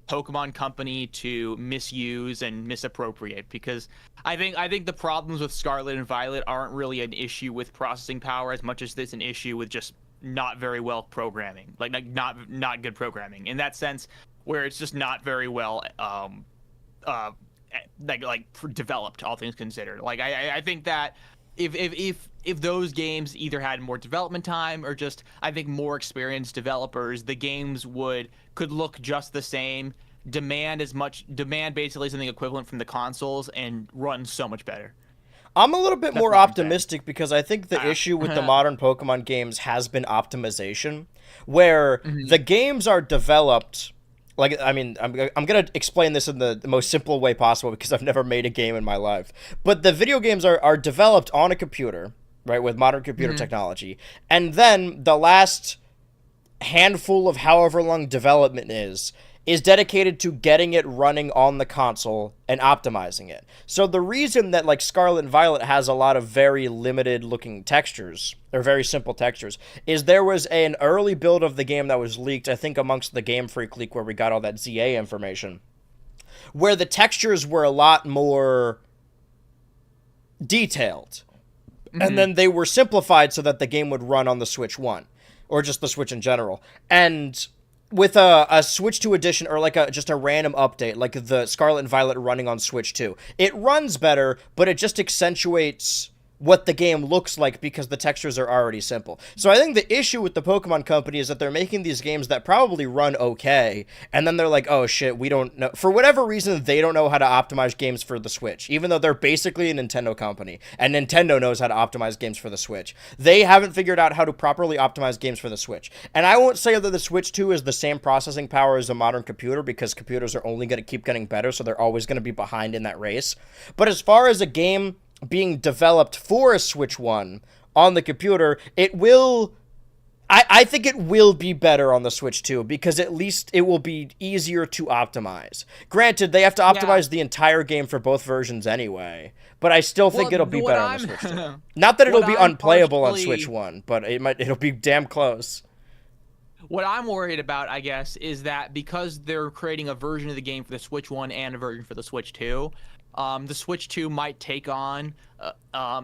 Pokemon Company to misuse and misappropriate, because I think the problems with Scarlet and Violet aren't really an issue with processing power as much as it's an issue with just not very well programming, like not good programming in that sense, where it's just not very well developed, all things considered. Like I think that if those games either had more development time or just, I think, more experienced developers, the games could look just the same, demand basically something equivalent from the consoles, and run so much better. I'm a little bit That's more what I'm saying. optimistic because I think the issue with the modern Pokemon games has been optimization, where the games are developed. Like, I mean, I'm going to explain this in the most simple way possible because I've never made a game in my life. But the video games are developed on a computer, right, with modern computer technology. And then the last handful of however long development is dedicated to getting it running on the console and optimizing it. So the reason that like Scarlet and Violet has a lot of very limited looking textures, or very simple textures, is there was an early build of the game that was leaked, I think amongst the Game Freak leak where we got all that ZA information, where the textures were a lot more detailed. And then they were simplified so that the game would run on the Switch 1, or just the Switch in general. And with a Switch 2 edition, or like just a random update, like the Scarlet and Violet running on Switch 2, it runs better, but it just accentuates what the game looks like because the textures are already simple. So I think the issue with the Pokemon Company is that they're making these games that probably run okay, and then they're like, oh shit, we don't know. For whatever reason, they don't know how to optimize games for the Switch, even though they're basically a Nintendo company, and Nintendo knows how to optimize games for the Switch. They haven't figured out how to properly optimize games for the Switch. And I won't say that the Switch 2 is the same processing power as a modern computer, because computers are only going to keep getting better, so they're always going to be behind in that race. But as far as a game being developed for a Switch 1 on the computer, it will... I think it will be better on the Switch 2, because at least it will be easier to optimize. Granted, they have to optimize the entire game for both versions anyway, but I still think it'll be better on the Switch 2. Not that it'll be unplayable on Switch 1, but it'll be damn close. What I'm worried about, I guess, is that because they're creating a version of the game for the Switch 1 and a version for the Switch 2, the Switch 2 might take on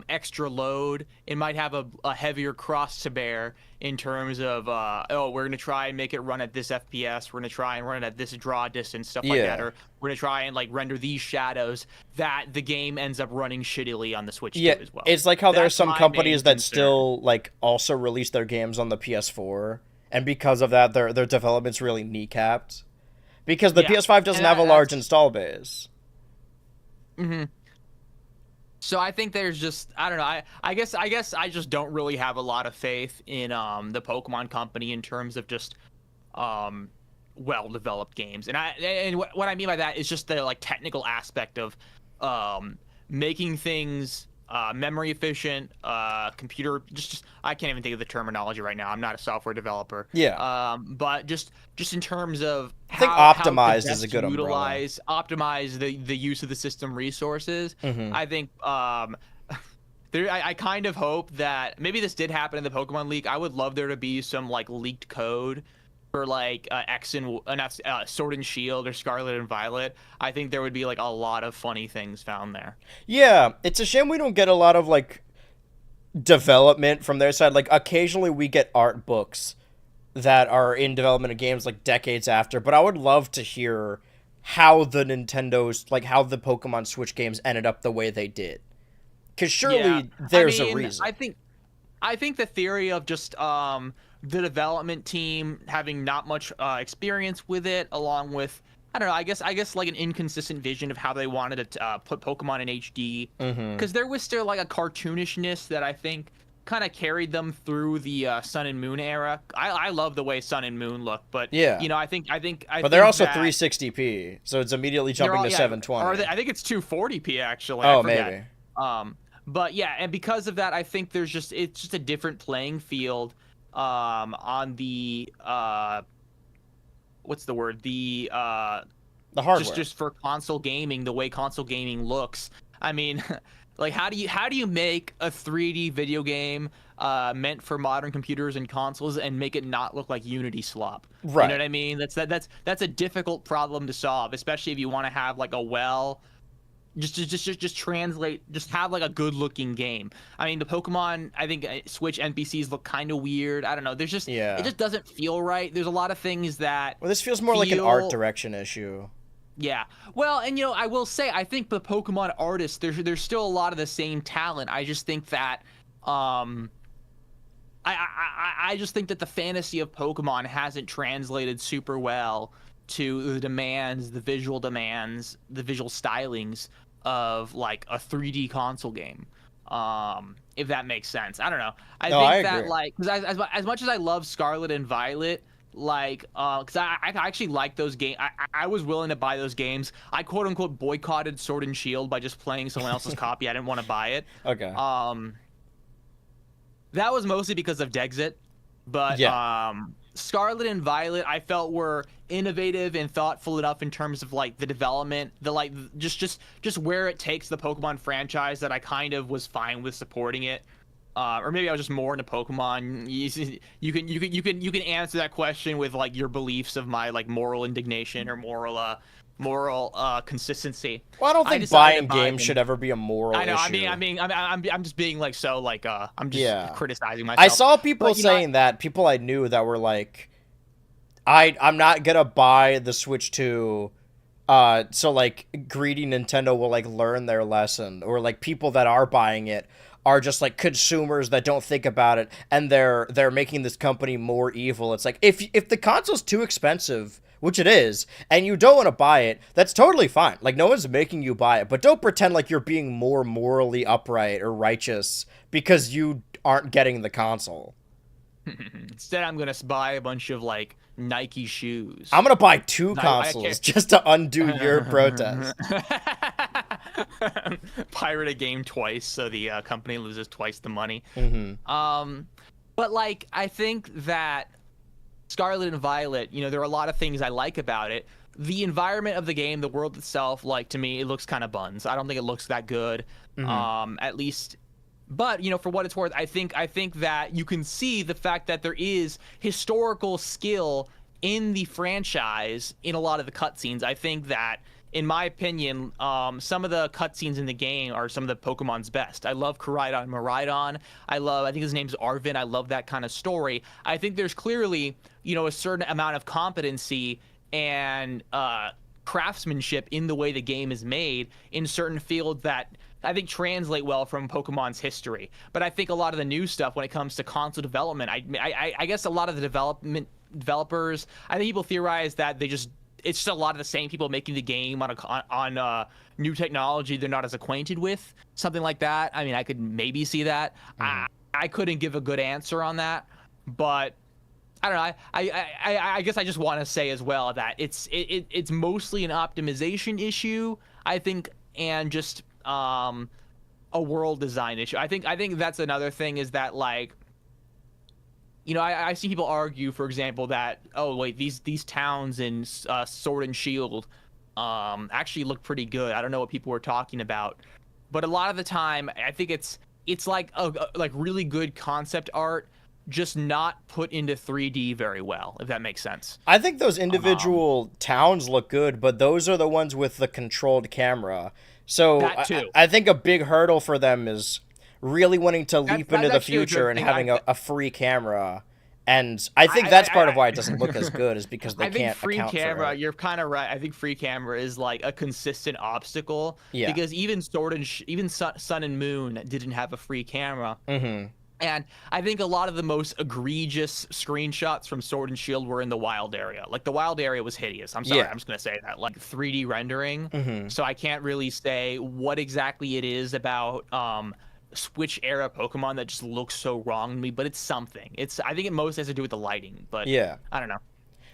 extra load. It might have a heavier cross to bear in terms of, we're going to try and make it run at this FPS. We're going to try and run it at this draw distance, stuff like that. Or we're going to try and like render these shadows, that the game ends up running shittily on the Switch 2 as well. It's like how there are some companies that still like also release their games on the PS4. And because of that, their development's really kneecapped. Because the PS5 doesn't have a large install base. So I think there's just, I don't know, I guess I just don't really have a lot of faith in the Pokemon Company in terms of just well-developed games. And what I mean by that is just the like technical aspect of making things memory efficient, computer, just I can't even think of the terminology right now. I'm not a software developer. Yeah. But just in terms of I think optimized is a good umbrella. Optimize the use of the system resources. I think I kind of hope that maybe this did happen in the Pokemon leak. I would love there to be some like leaked code for like Sword and Shield or Scarlet and Violet. I think there would be like a lot of funny things found there. Yeah, it's a shame we don't get a lot of like development from their side. Like occasionally we get art books that are in development of games like decades after, but I would love to hear how the Pokemon Switch games ended up the way they did. Because surely there's a reason. I think the theory of just the development team having not much experience with it, along with, I don't know, I guess like an inconsistent vision of how they wanted to put Pokemon in HD. Because there was still like a cartoonishness that I think kind of carried them through the Sun and Moon era. I love the way Sun and Moon look, but you know, I think. But they're also 360p, so it's immediately jumping to 720. I think it's 240p actually. Oh, maybe. But yeah, and because of that, I think it's just a different playing field on the what's the word? The hardware. Just for console gaming, the way console gaming looks. I mean, like how do you make a 3D video game meant for modern computers and consoles and make it not look like Unity slop? Right. You know what I mean? That's a difficult problem to solve, especially if you want to have like a just translate, just have like a good looking game. I mean, the Pokemon, I think Switch NPCs look kind of weird. I don't know. There's just, it just doesn't feel right. There's a lot of things that. Well, this feels more like an art direction issue. Yeah. Well, and you know, I will say, I think the Pokemon artists, there's still a lot of the same talent. I just think that, I just think that the fantasy of Pokemon hasn't translated super well to the demands, the visual stylings of like a 3D console game. If that makes sense. I don't know. I No, think I that agree. like because as much as I love Scarlet and Violet, like because I actually like those games. I was willing to buy those games. I quote unquote boycotted Sword and Shield by just playing someone else's copy. I didn't want to buy it. Okay. That was mostly because of Dexit, but Yeah. Scarlet and Violet I felt were innovative and thoughtful enough in terms of like the development, the like just where it takes the Pokemon franchise that I kind of was fine with supporting it. Or maybe I was just more into Pokemon. You can answer that question with like your beliefs of my like moral indignation or moral consistency. Well, I don't I think decided buying to buy games them. should ever be a moral I know. issue. I'm just being like so like I'm just Yeah. criticizing myself. I saw people But, you know, saying that, people I knew that were like, I'm not gonna buy the Switch 2, so like greedy Nintendo will like learn their lesson, or like people that are buying it are just like consumers that don't think about it, and they're making this company more evil. It's like if the console's too expensive, which it is, and you don't want to buy it, that's totally fine. Like no one's making you buy it, but don't pretend like you're being more morally upright or righteous because you aren't getting the console. instead, I'm gonna buy a bunch of like Nike shoes. I'm gonna buy two I consoles can't- just to undo your protest. Pirate a game twice, so the company loses twice the money. Mm-hmm. But like, I think that Scarlet and Violet, you know, there are a lot of things I like about it. The environment of the game, the world itself, like to me, it looks kind of buns. I don't think it looks that good. At least, but you know, for what it's worth, I think that you can see the fact that there is historical skill in the franchise in a lot of the cutscenes. I think that, in my opinion, some of the cutscenes in the game are some of the Pokemon's best. I love Koraidon and Miraidon. I think his name's Arvin. I love that kind of story. I think there's clearly, you know, a certain amount of competency and craftsmanship in the way the game is made in certain fields that I think translate well from Pokemon's history. But I think a lot of the new stuff when it comes to console development, I guess a lot of the developers, I think people theorize that it's just a lot of the same people making the game on new technology they're not as acquainted with, something like that. I mean, I could maybe see that. I couldn't give a good answer on that, but I don't know. I guess I just want to say as well that it's mostly an optimization issue, I think, and just a world design issue. I think that's another thing, is that like, you know, I see people argue, for example, that, oh wait, these towns in Sword and Shield actually look pretty good. I don't know what people were talking about, but a lot of the time I think it's like like really good concept art, just not put into 3D very well, if that makes sense. I think those individual towns look good, but those are the ones with the controlled camera. So That too. I think a big hurdle for them is really wanting to leap that's into the actually a good future and thing. having a free camera. And I think that's part of why it doesn't look as good, is because they I think can't free account camera, for it. you're kind of right. I think free camera is like a consistent obstacle. Yeah. Because even even Sun and Moon didn't have a free camera. Mm-hmm. And I think a lot of the most egregious screenshots from Sword and Shield were in the wild area. Like, the wild area was hideous. I'm sorry, Yeah. I'm just going to say that. Like, 3D rendering. Mm-hmm. So I can't really say what exactly it is about Switch era Pokemon that just looks so wrong to me, but it's something. I think it most has to do with the lighting, but Yeah. I don't know.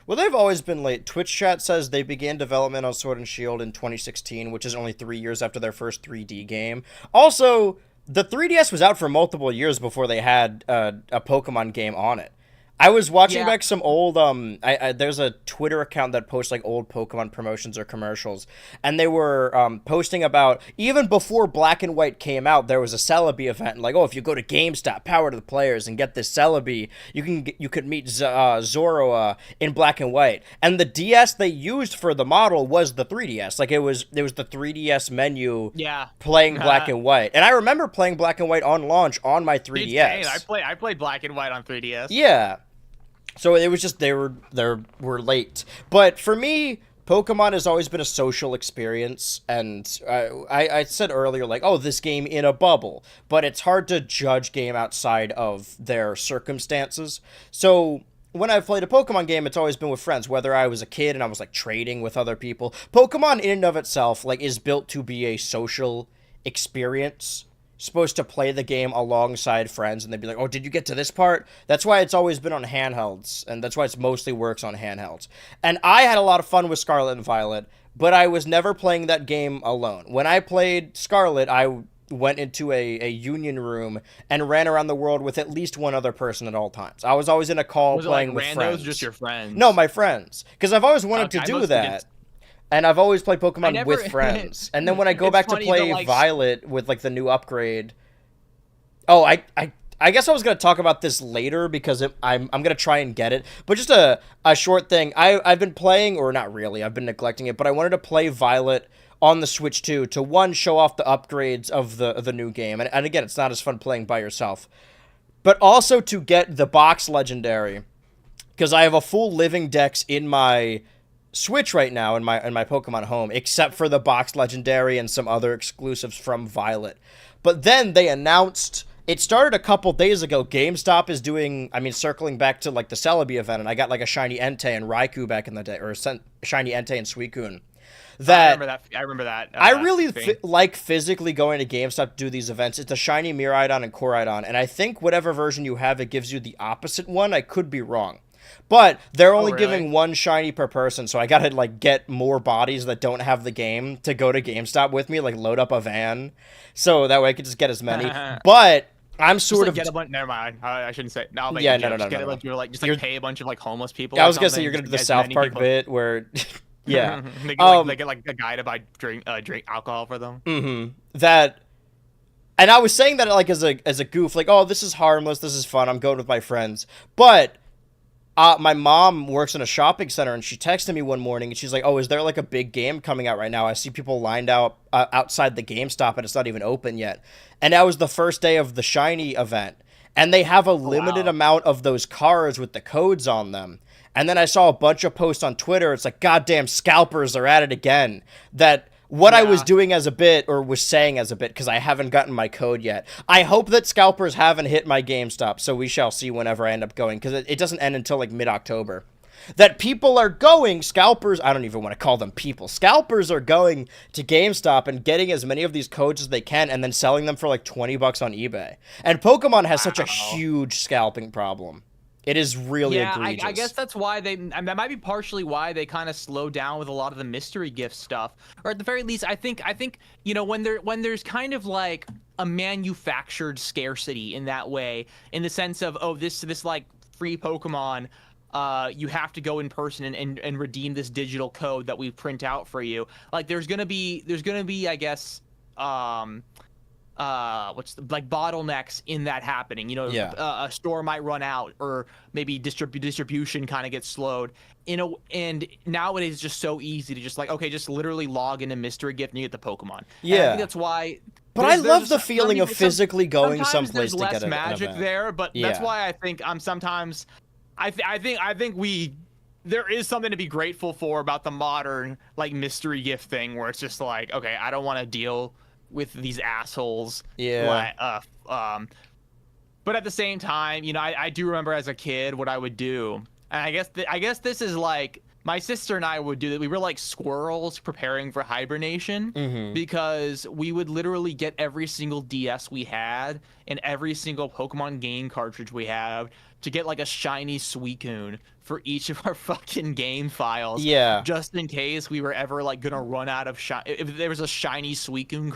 Well, they've always been late. Twitch chat says they began development on Sword and Shield in 2016, which is only 3 years after their first 3D game. Also, the 3DS was out for multiple years before they had a Pokemon game on it. I was watching Yeah. back some old there's a Twitter account that posts like old Pokemon promotions or commercials, and they were posting about, even before Black and White came out, there was a Celebi event, like, oh, if you go to GameStop, power to the players, and get this Celebi, you could meet Zoroa in Black and White. And the DS they used for the model was the 3DS. Like, it was the 3DS menu Yeah. playing Black and White. And I remember playing Black and White on launch on my 3DS. Insane. I played Black and White on 3DS. Yeah. So it was just they were late. But for me, Pokemon has always been a social experience, and I said earlier, like, oh, this game in a bubble, but it's hard to judge game outside of their circumstances. So when I've played a Pokemon game, it's always been with friends, whether I was a kid and I was like trading with other people. Pokemon in and of itself like is built to be a social experience. Supposed to play the game alongside friends, and they'd be like, oh, did you get to this part? That's why it's always been on handhelds, and that's why it mostly works on handhelds. And I had a lot of fun with Scarlet and Violet, but I was never playing that game alone. When I played Scarlet, I went into a union room and ran around the world with at least one other person at all times. I was always in a call Was playing it with like randos, friends. or just your friends? No, my friends. Because I've always wanted Okay, to I do mostly that. didn't- And I've always played Pokemon never- with friends. And then when I go It's back to funny, play but, like- Violet with like the new upgrade... Oh, I guess I was going to talk about this later because I'm going to try and get it. But just a short thing. I've been playing, or not really, I've been neglecting it, but I wanted to play Violet on the Switch too, to one, show off the upgrades of the new game. And again, it's not as fun playing by yourself. But also to get the box legendary, because I have a full living dex in my Switch right now in my Pokemon Home, except for the box legendary and some other exclusives from Violet. But then they announced... It started a couple days ago. GameStop is doing, circling back to, like, the Celebi event, and I got, like, a shiny Entei and Raikou back in the day, or a shiny Entei and Suicune. I remember that. I really thing. like physically going to GameStop to do these events. It's a shiny Miraidon and Koraidon, and I think whatever version you have, it gives you the opposite one. I could be wrong. But they're only giving one shiny per person, so I gotta, like, get more bodies that don't have the game to go to GameStop with me, like, load up a van, so that way I could just get as many. But... I'm sort of get a bunch. Never mind. I shouldn't say. No, Yeah, no. Get a bunch of like pay a bunch of like homeless people. I or was gonna say something, you're gonna do the get as South many Park people- bit where, yeah, they get like a guy to buy drink alcohol for them. that, and I was saying that like as a goof, like, oh, this is harmless, this is fun, I'm going with my friends, but. My mom works in a shopping center, and she texted me one morning, and she's like, oh, is there, like, a big game coming out right now? I see people lined out outside the GameStop, and it's not even open yet. And that was the first day of the Shiny event. And they have a limited amount of those cards with the codes on them. And then I saw a bunch of posts on Twitter. It's like, goddamn, scalpers are at it again. That... What I was doing as a bit, or was saying as a bit, because I haven't gotten my code yet. I hope that scalpers haven't hit my GameStop, so we shall see whenever I end up going, because it doesn't end until, like, mid-October. That people are going, scalpers, I don't even want to call them people, scalpers are going to GameStop and getting as many of these codes as they can, and then selling them for, like, $20 on eBay. And Pokemon has such a huge scalping problem. It is really egregious. I guess that's why that might be partially why they kind of slowed down with a lot of the mystery gift stuff, or at the very least, I think when there's kind of like a manufactured scarcity in that way, in the sense of this like free Pokemon, you have to go in person and redeem this digital code that we print out for you. Like there's gonna be I guess bottlenecks in that happening, a store might run out, or maybe distribution kind of gets slowed, and nowadays it's just so easy to just like, okay, just literally log in a mystery gift and you get the Pokemon. And I think that's why. But I love the feeling of physically going someplace to get less an magic event. there, but that's why I think sometimes I think there is something to be grateful for about the modern like mystery gift thing, where it's just like, okay, I don't want to deal with these assholes. Yeah. But at the same time, I do remember as a kid what I would do, and I guess this is like my sister and I would do that. We were like squirrels preparing for hibernation, because we would literally get every single DS we had and every single Pokemon game cartridge we have to get like a shiny Suicune for each of our fucking game files. Yeah. Just in case we were ever like gonna run out of if there was a shiny Suicune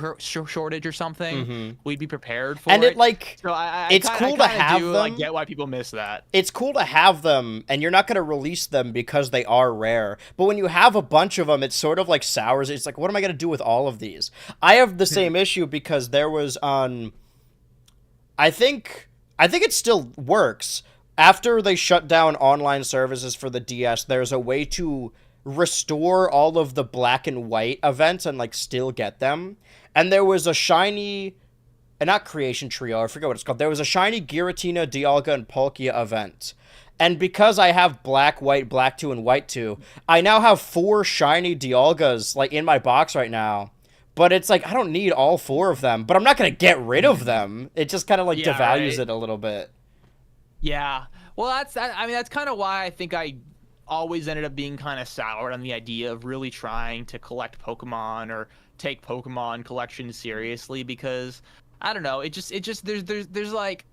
shortage or something, we'd be prepared for it. And it like, so it's cool to have them. Like, get why people miss that. It's cool to have them, and you're not going to release them because they are rare. But when you have a bunch of them, it sort of like sours. It's like, what am I going to do with all of these? I have the same issue because there was on... I think it still works. After they shut down online services for the DS, there's a way to restore all of the black and white events and like still get them. And there was a shiny... not Creation Trio, I forget what it's called. There was a shiny Giratina, Dialga, and Palkia event. And because I have Black, White, Black 2, and White 2, I now have 4 shiny Dialgas, like, in my box right now. But it's like, I don't need all 4 of them, but I'm not going to get rid of them. It just kind of, like, devalues it a little bit. Yeah. Well, I mean, that's kind of why I think I always ended up being kind of soured on the idea of really trying to collect Pokemon or take Pokemon collection seriously, because I don't know, it just there's like,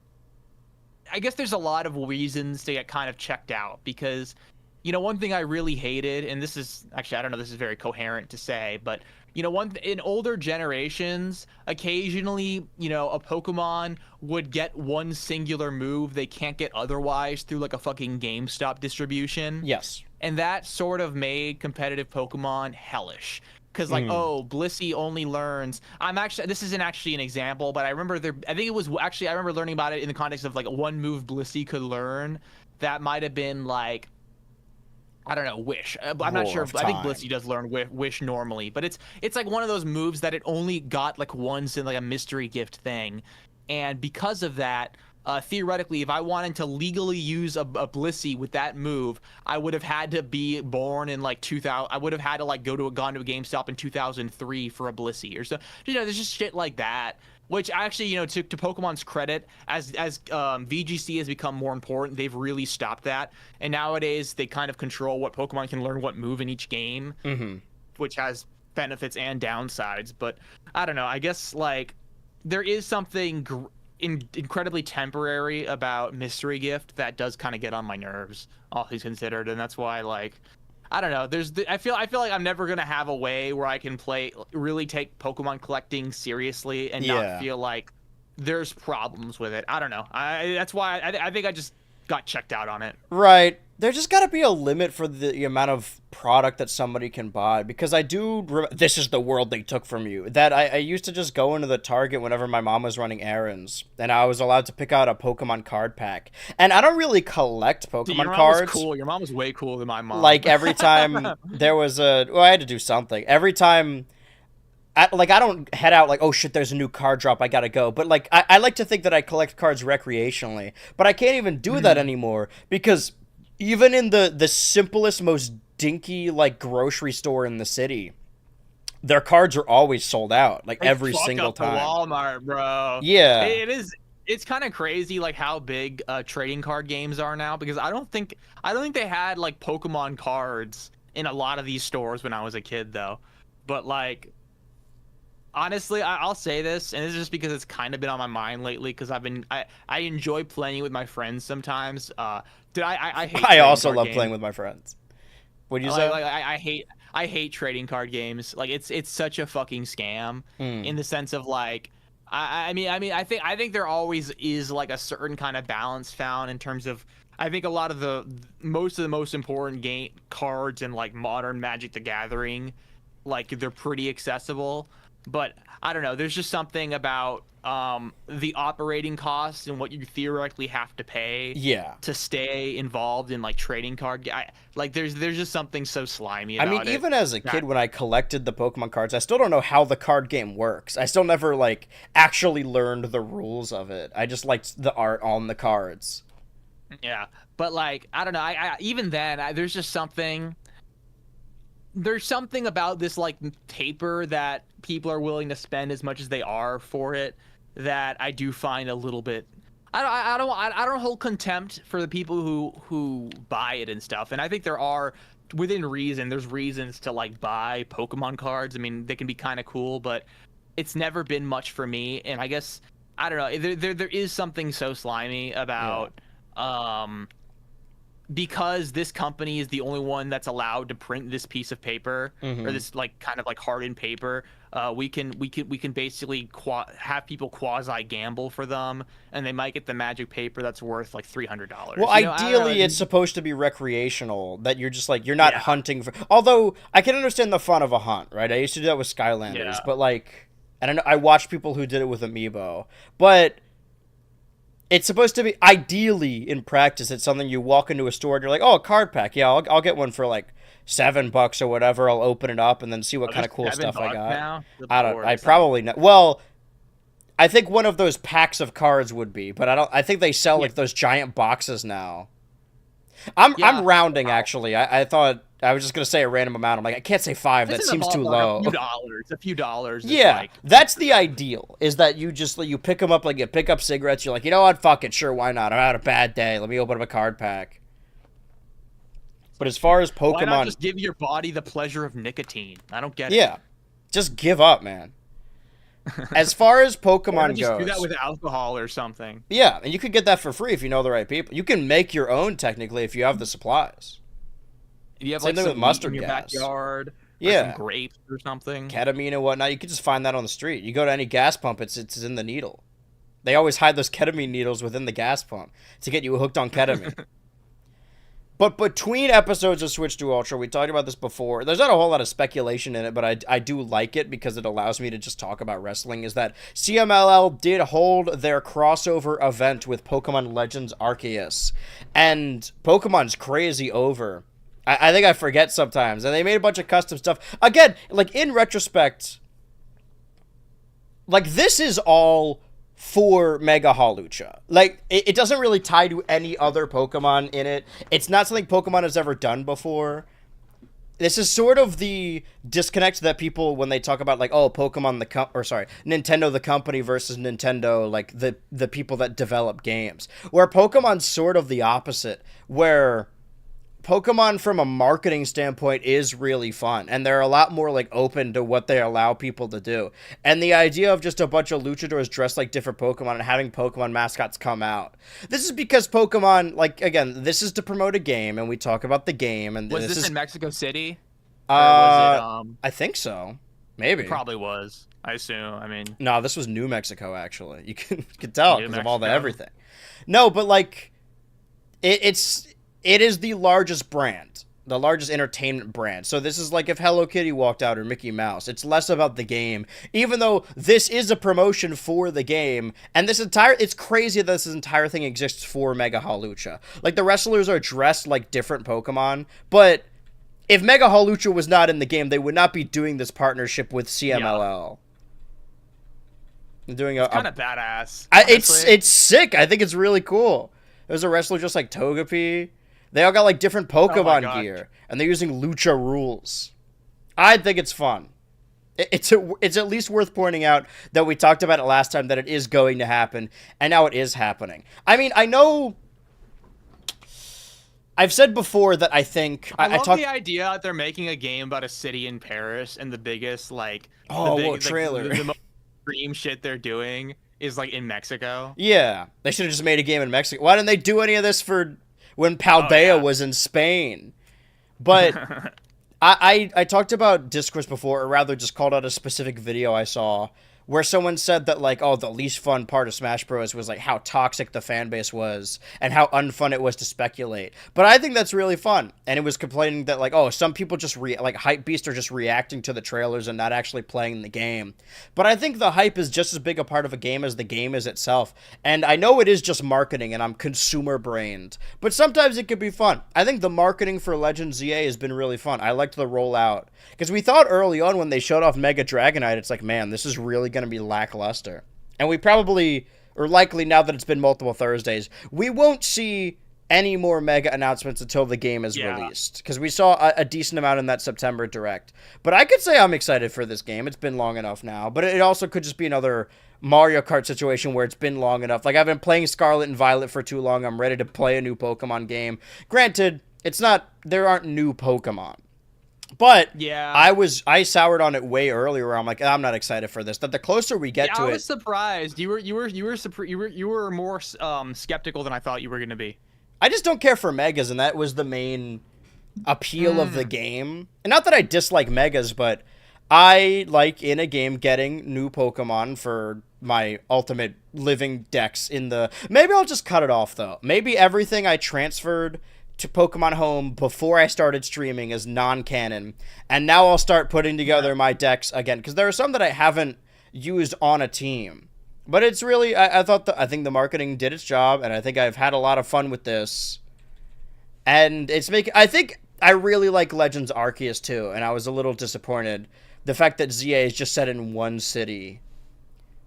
I guess there's a lot of reasons to get kind of checked out, because one thing I really hated, and this is actually, I don't know, this is very coherent to say, but in older generations, occasionally, a Pokemon would get one singular move they can't get otherwise through like a fucking GameStop distribution. Yes. And that sort of made competitive Pokemon hellish. Because like, oh, Blissey only learns. This isn't actually an example, but I remember I think it was actually, I remember learning about it in the context of like one move Blissey could learn that might have been like, I don't know, Wish. I'm not sure. I think Blissey does learn Wish normally, but it's like one of those moves that it only got like once in like a mystery gift thing, and because of that, theoretically, if I wanted to legally use a Blissey with that move, I would have had to be born in like 2000. I would have had to like gone to a GameStop in 2003 for a Blissey or so. There's just shit like that. Which actually, to Pokemon's credit, as VGC has become more important, they've really stopped that. And nowadays, they kind of control what Pokemon can learn what move in each game, which has benefits and downsides. But I don't know. I guess like there is something incredibly temporary about Mystery Gift that does kind of get on my nerves, all things considered, and that's why like, I don't know. I feel like I'm never gonna have a way where I can really take Pokemon collecting seriously and not feel like there's problems with it. I don't know. That's why I think I just got checked out on it. Right. There just got to be a limit for the amount of product that somebody can buy, because this is the world they took from you. That I used to just go into the Target whenever my mom was running errands, and I was allowed to pick out a Pokemon card pack. And I don't really collect Pokemon your mom cards. Was cool. Your mom was way cooler than my mom. Like every time there was I had to do something. Every time. I don't head out like, oh shit, there's a new card drop, I gotta go. But like, I like to think that I collect cards recreationally, but I can't even do that anymore, because even in the simplest, most dinky like grocery store in the city, their cards are always sold out, like every single time. Walmart, bro. Yeah, it is. It's kind of crazy, like how big trading card games are now, because I don't think they had like Pokemon cards in a lot of these stores when I was a kid, though. But like, honestly, I'll say this, and this is just because it's kind of been on my mind lately, because I enjoy playing with my friends sometimes. I also love playing with my friends. What'd you say? I hate trading card games. Like it's such a fucking scam in the sense of like, I mean, I think there always is like a certain kind of balance found in terms of, I think a lot of the most important game cards in like modern Magic the Gathering, like they're pretty accessible. But I don't know, there's just something about the operating costs and what you theoretically have to pay to stay involved in like trading card like there's just something so slimy about it. I mean, even as a kid, when I collected the Pokemon cards, I still don't know how the card game works. I still never like actually learned the rules of it. I just liked the art on the cards. Yeah, but like, I don't know, I even then there's just something about this like paper that people are willing to spend as much as they are for it that I do find a little bit. I don't hold contempt for the people who buy it and stuff, and I think there are, within reason, there's reasons to like buy Pokemon cards. I mean, they can be kind of cool, but it's never been much for me. And I guess, I don't know, there is something so slimy about because this company is the only one that's allowed to print this piece of paper, or this like kind of like hardened paper, we can basically have people quasi gamble for them, and they might get the magic paper that's worth like $300. Well, ideally, it's supposed to be recreational. That you're just like, you're not hunting for. Although I can understand the fun of a hunt, right? I used to do that with Skylanders, but like, I don't know. I watched people who did it with Amiibo, but. It's supposed to be, ideally, in practice, it's something you walk into a store and you're like, oh, a card pack. Yeah, I'll get one for like $7 or whatever. I'll open it up and then see what kind of cool stuff I got. Now? I probably not. Well, I think one of those packs of cards would be, but I think they sell like those giant boxes now. I'm rounding actually. I thought I was just gonna say a random amount. I'm like, I can't say 5. That seems too low. A few dollars. Yeah, that's the ideal. Is that you pick them up like you pick up cigarettes. You're like, you know what? Fuck it, sure, why not? I had a bad day. Let me open up a card pack. But as far as Pokemon, why not just give your body the pleasure of nicotine? I don't get it. Yeah, just give up, man. As far as Pokemon just goes, do that with alcohol or something. Yeah, and you could get that for free if you know the right people. You can make your own technically if you have the supplies. If you have Same like thing some with mustard in your gas. backyard, Yeah, or some grapes or something. Ketamine and whatnot. You could just find that on the street. You go to any gas pump, it's in the needle. They always hide those ketamine needles within the gas pump to get you hooked on ketamine. But between episodes of Switch 2 Ultra, we talked about this before. There's not a whole lot of speculation in it, but I do like it because it allows me to just talk about wrestling. Is that CMLL did hold their crossover event with Pokemon Legends Arceus. And Pokemon's crazy over. I think I forget sometimes. And they made a bunch of custom stuff. Again, like in retrospect, like this is all for Mega Hawlucha. Like, it doesn't really tie to any other Pokemon in it. It's not something Pokemon has ever done before. This is sort of the disconnect that people, when they talk about, like, oh, Pokemon Nintendo the company versus Nintendo, like, the people that develop games. Where Pokemon's sort of the opposite, where Pokemon from a marketing standpoint is really fun, and they're a lot more like open to what they allow people to do. And the idea of just a bunch of luchadors dressed like different Pokemon and having Pokemon mascots come out. This is because Pokemon, like, again, this is to promote a game, and we talk about the game. And was this in Mexico City? Or was it, I think so. Maybe. It probably was. I assume. I mean, no, this was New Mexico. Actually, you can tell because of all the everything. No, but like, it is the largest brand, the largest entertainment brand. So this is like if Hello Kitty walked out or Mickey Mouse. It's less about the game, even though this is a promotion for the game. And it's crazy that this entire thing exists for Mega Hawlucha. Like, the wrestlers are dressed like different Pokemon, but if Mega Hawlucha was not in the game, they would not be doing this partnership with CMLL. Doing it's kind of badass. It's sick. I think it's really cool. There's a wrestler just like Togepi. They all got like different Pokemon gear, and they're using Lucha rules. I think it's fun. It's at least worth pointing out that we talked about it last time, that it is going to happen, and now it is happening. I mean, I know I've said before that I think I love the idea that they're making a game about a city in Paris, and the biggest trailer, the most extreme shit they're doing is like in Mexico. Yeah, they should have just made a game in Mexico. Why didn't they do any of this for when Paldea was in Spain? But I talked about Discourse before, or rather just called out a specific video I saw where someone said that, like, oh, the least fun part of Smash Bros. Was, like, how toxic the fan base was and how unfun it was to speculate. But I think that's really fun. And it was complaining that, like, oh, some people just, like, hypebeasts are just reacting to the trailers and not actually playing the game. But I think the hype is just as big a part of a game as the game is itself. And I know it is just marketing and I'm consumer-brained, but sometimes it can be fun. I think the marketing for Legends ZA has been really fun. I liked the rollout. Because we thought early on when they showed off Mega Dragonite, it's like, man, this is really going to be lackluster. And we probably, or likely now that it's been multiple Thursdays, we won't see any more Mega announcements until the game is released. Because we saw a decent amount in that September Direct. But I could say I'm excited for this game. It's been long enough now. But it also could just be another Mario Kart situation where it's been long enough. Like, I've been playing Scarlet and Violet for too long. I'm ready to play a new Pokemon game. Granted, there aren't new Pokemon. But yeah, I soured on it way earlier. Where I'm like, I'm not excited for this. That the closer we get to it, I was surprised. You were more skeptical than I thought you were going to be. I just don't care for Megas, and that was the main appeal of the game. And not that I dislike Megas, but I like in a game getting new Pokemon for my ultimate living dex in the. Maybe I'll just cut it off though. Maybe everything I transferred to Pokemon Home before I started streaming is non-canon, and now I'll start putting together my decks again, because there are some that I haven't used on a team. But it's really, I think the marketing did its job, and I think I've had a lot of fun with this. And I think I really like Legends Arceus too, and I was a little disappointed. The fact that ZA is just set in one city,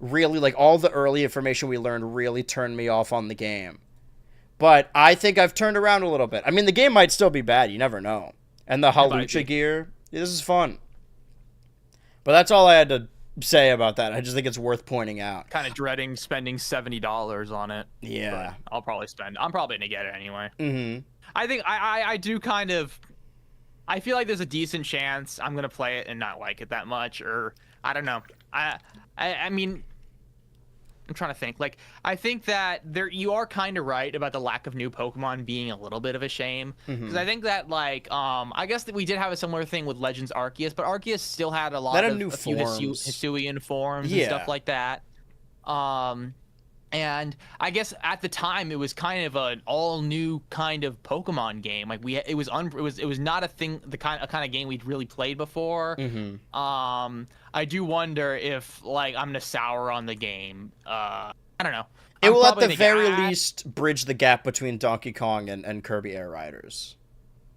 really, like, all the early information we learned really turned me off on the game. But I think I've turned around a little bit. I mean, the game might still be bad. You never know. And the might be. Halucha gear, this is fun. But that's all I had to say about that. I just think it's worth pointing out. Kind of dreading spending $70 on it. Yeah. But I'm probably gonna get it anyway. Mm-hmm. I think I do kind of. I feel like there's a decent chance I'm gonna play it and not like it that much, or I don't know. I mean, I'm trying to think. Like, I think that you are kind of right about the lack of new Pokemon being a little bit of a shame, because I think that like I guess that we did have a similar thing with Legends Arceus, but Arceus still had a few Hisuian forms and stuff like that. And I guess at the time it was kind of an all new kind of Pokemon game. Like it was not a thing, the kind of game we'd really played before. I do wonder if like I'm gonna sour on the game. I don't know. It will at the very least bridge the gap between Donkey Kong and Kirby Air Riders.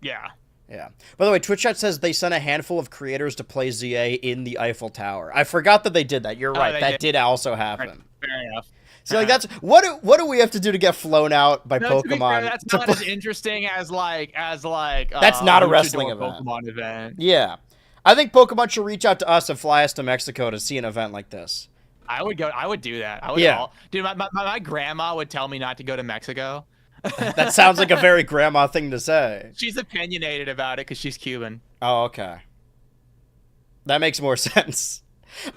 Yeah. Yeah. By the way, Twitch chat says they sent a handful of creators to play ZA in the Eiffel Tower. I forgot that they did that. You're right. That did also happen. Right. Fair enough. So like that's what do we have to do to get flown out by Pokemon? That's not as interesting as like that's not a wrestling event. Pokemon event. Yeah, I think Pokemon should reach out to us and fly us to Mexico to see an event like this. I would go. I would do that. Dude, my grandma would tell me not to go to Mexico. That sounds like a very grandma thing to say. She's opinionated about it because she's Cuban. Okay. That makes more sense.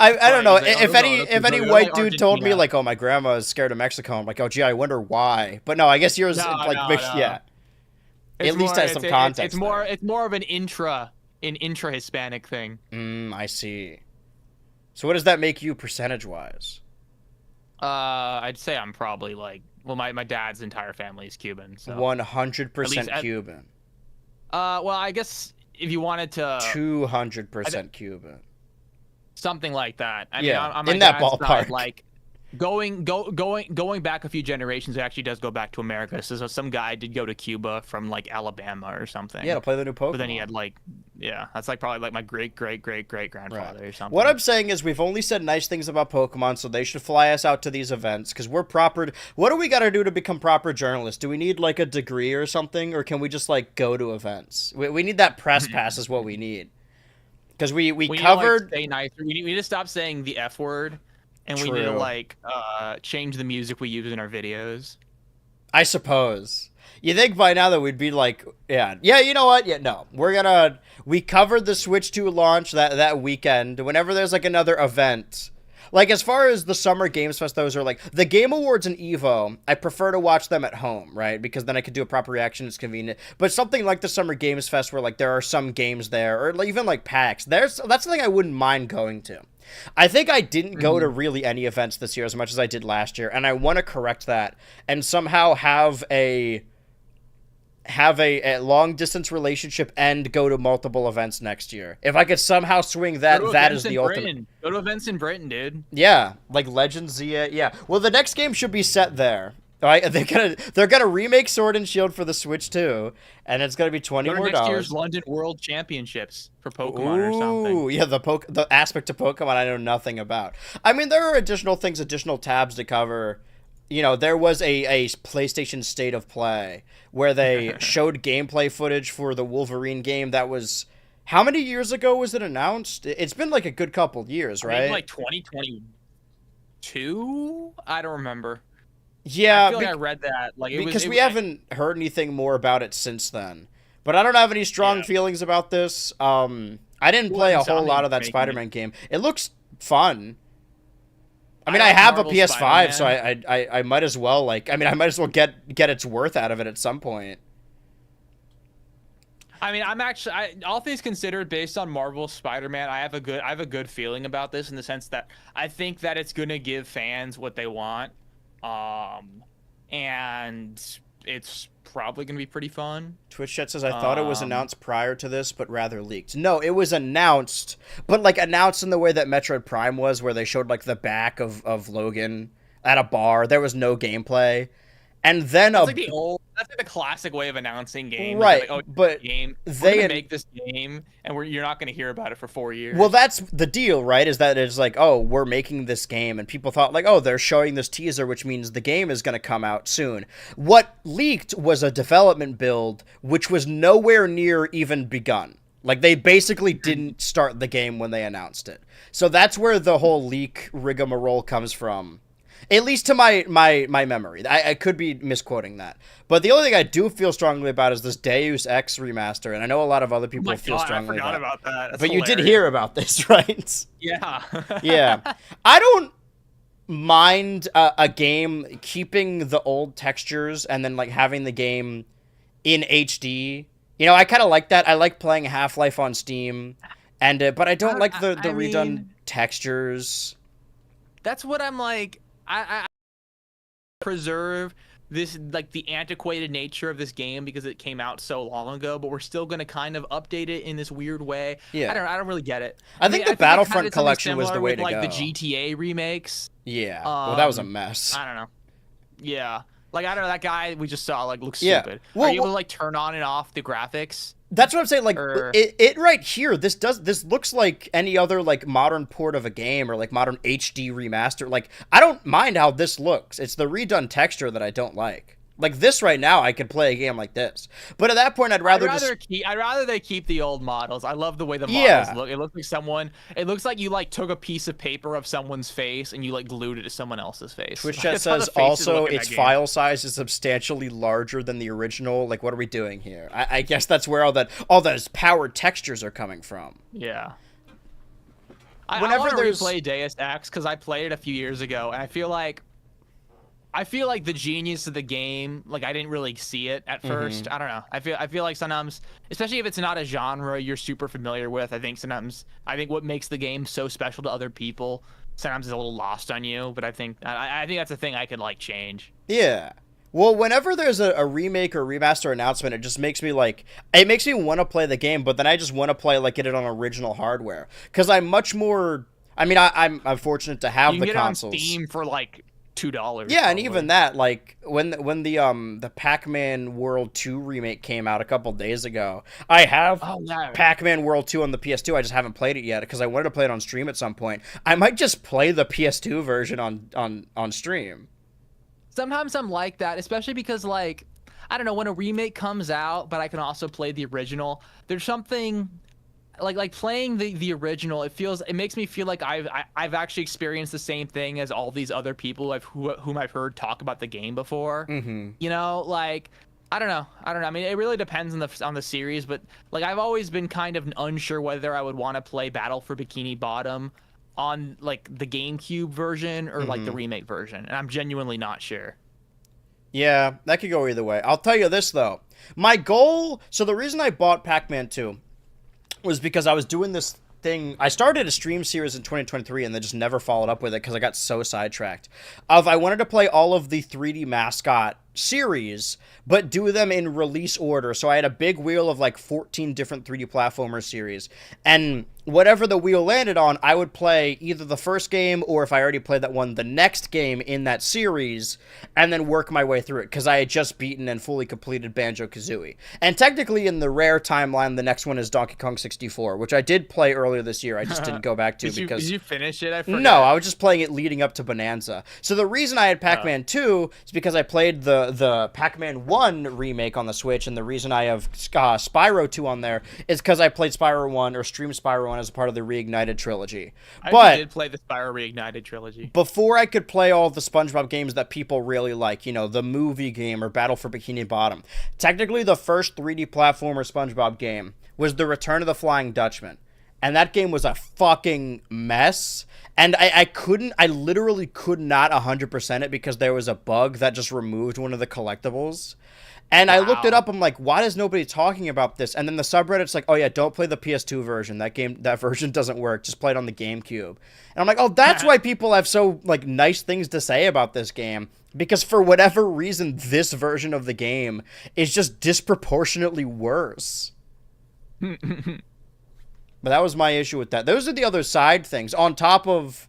I don't know. If any white dude told me like, oh, my grandma is scared of Mexico, I'm like, oh, gee, I wonder why. But no, I guess yours yeah. At least has some context. It's more of an intra Hispanic thing. I see. So what does that make you percentage wise? I'd say I'm probably like, well, my dad's entire family is Cuban. So 100% Cuban. Well, I guess if you wanted to 200% Cuban. Something like that. I mean, on in that ballpark. Side, like going back a few generations, it actually does go back to America. So some guy did go to Cuba from like Alabama or something. Yeah, to play the new Pokemon. But then he had like, that's like probably like my great grandfather or something. What I'm saying is we've only said nice things about Pokemon, so they should fly us out to these events because we're proper. What do we got to do to become proper journalists? Do we need like a degree or something, or can we just like go to events? We need that press pass is what we need. Because we covered. Need to, like, stay nice. We need to stop saying the F word, and we need to like change the music we use in our videos. I suppose. You think by now that we'd be like, yeah. You know what? Yeah, no. We covered the Switch 2 launch that weekend. Whenever there's like another event. Like, as far as the Summer Games Fest, those are like, the Game Awards and EVO, I prefer to watch them at home, right? Because then I could do a proper reaction, it's convenient. But something like the Summer Games Fest where, like, there are some games there, or even, like, PAX, that's something I wouldn't mind going to. I think I didn't go to really any events this year as much as I did last year, and I want to correct that and somehow have a long-distance relationship and go to multiple events next year. If I could somehow swing that, that is the ultimate. Go to events in Britain, dude. Yeah, like Legends Z. Yeah. Well, the next game should be set there. Right? They're gonna remake Sword and Shield for the Switch too, and it's gonna be $20 more. Next year's London World Championships for Pokemon or something. Ooh, yeah, the aspect of Pokemon I know nothing about. I mean, there are additional tabs to cover. You know, there was a PlayStation State of Play where they showed gameplay footage for the Wolverine game that was... How many years ago was it announced? It's been like a good couple years, right? Maybe like 2022? I don't remember. Yeah. I feel like I read that. Because we haven't heard anything more about it since then. But I don't have any strong feelings about this. I didn't play a whole lot of that Spider-Man game. It looks fun. I mean, I have a PS5, so I might as well I might as well get its worth out of it at some point. I mean, all things considered, based on Marvel's Spider-Man, I have a good feeling about this in the sense that I think that it's gonna give fans what they want, and it's probably gonna be pretty fun. Twitch chat says I thought it was announced prior to this, but rather leaked. No, it was announced, but like announced in the way that Metroid Prime was, where they showed like the back of Logan at a bar. There was no gameplay, and then that's that's like the classic way of announcing games. Right, Like, oh, but game. We're they gonna make this game, and you're not gonna hear about it for 4 years. Well, that's the deal, right? Is that it's like, oh, we're making this game, and people thought like, oh, they're showing this teaser, which means the game is going to come out soon. What leaked was a development build, which was nowhere near even begun. Like, they basically didn't start the game when they announced it. So that's where the whole leak rigmarole comes from. At least to my memory. I could be misquoting that. But the only thing I do feel strongly about is this Deus Ex remaster, and I know a lot of other people feel strongly I forgot about that. That's but hilarious. you did hear about this, right? Yeah. Yeah. I don't mind a game keeping the old textures and then like having the game in HD. You know, I kind of like that. I like playing Half-Life on Steam, and but I don't like the redone textures. That's what I'm like. I preserve this, like, the antiquated nature of this game because it came out so long ago, but we're still going to kind of update it in this weird way. Yeah. I don't really get it. I think the Battlefront collection was the way with, to like, go. the GTA remakes. Yeah. Well, that was a mess. I don't know. Yeah. Like, I don't know, that guy we just saw, like, looks Yeah. stupid. Well, Are you able to, like, turn on and off the graphics? That's what I'm saying. Like it right here. This looks like any other like modern port of a game or like modern HD remaster. Like I don't mind how this looks. It's the redone texture that I don't like. Like this right now, I could play a game like this. But at that point, I'd rather they keep the old models. I love the way the models look. It looks like it looks like you like took a piece of paper of someone's face and you like glued it to someone else's face. Twitch chat says also its file size is substantially larger than the original. Like, what are we doing here? I guess that's where all those powered textures are coming from. Yeah. I want to replay Deus Ex because I played it a few years ago and I feel like the genius of the game, like I didn't really see it at first. I don't know. I feel like sometimes, especially if it's not a genre you're super familiar with, I think what makes the game so special to other people sometimes is a little lost on you. But I think that's a thing I could like change. Yeah. Well, whenever there's a remake or remaster announcement, it just makes me want to play the game, but then I just want to play like it on original hardware because I'm much more. I mean, I'm fortunate to have the consoles. You can get it on Steam for like $2. Yeah, probably. And even that, like when the Pac-Man World 2 remake came out a couple days ago, I have Pac-Man World 2 on the PS2. I just haven't played it yet because I wanted to play it on stream at some point. I might just play the PS2 version on stream. Sometimes I'm like that, especially because like I don't know, when a remake comes out, but I can also play the original. There's something like playing the original. It makes me feel like I've actually experienced the same thing as all these other people whom I've heard talk about the game before. Mm-hmm. You know, like I don't know. I mean, it really depends on the series, but like I've always been kind of unsure whether I would want to play Battle for Bikini Bottom on like the GameCube version or like the remake version, and I'm genuinely not sure. Yeah, that could go either way. I'll tell you this though. My goal. So the reason I bought Pac-Man 2 was because I was doing this thing. I started a stream series in 2023 and then just never followed up with it because I got so sidetracked. I wanted to play all of the 3D Mascot series, but do them in release order. So I had a big wheel of like 14 different 3D platformer series. And whatever the wheel landed on, I would play either the first game or if I already played that one, the next game in that series, and then work my way through it because I had just beaten and fully completed Banjo-Kazooie. And technically in the rare timeline, the next one is Donkey Kong 64, which I did play earlier this year. I just didn't go back to Did you finish it? I forgot. No, I was just playing it leading up to Bonanza. So the reason I had Pac-Man 2 is because I played the Pac-Man 1 remake on the Switch, and the reason I have Spyro 2 on there is because I played Spyro 1 or streamed Spyro 1 as a part of the Reignited trilogy. I did play the Spyro Reignited trilogy. Before I could play all the SpongeBob games that people really like, you know, the movie game or Battle for Bikini Bottom, technically the first 3D platformer SpongeBob game was The Return of the Flying Dutchman. And that game was a fucking mess. And I literally could not 100% it because there was a bug that just removed one of the collectibles. And I looked it up. I'm like, why is nobody talking about this? And then the subreddit's like, oh yeah, don't play the PS2 version. That version doesn't work. Just play it on the GameCube. And I'm like, oh, that's why people have so like nice things to say about this game. Because for whatever reason, this version of the game is just disproportionately worse. But that was my issue with that. Those are the other side things. On top of,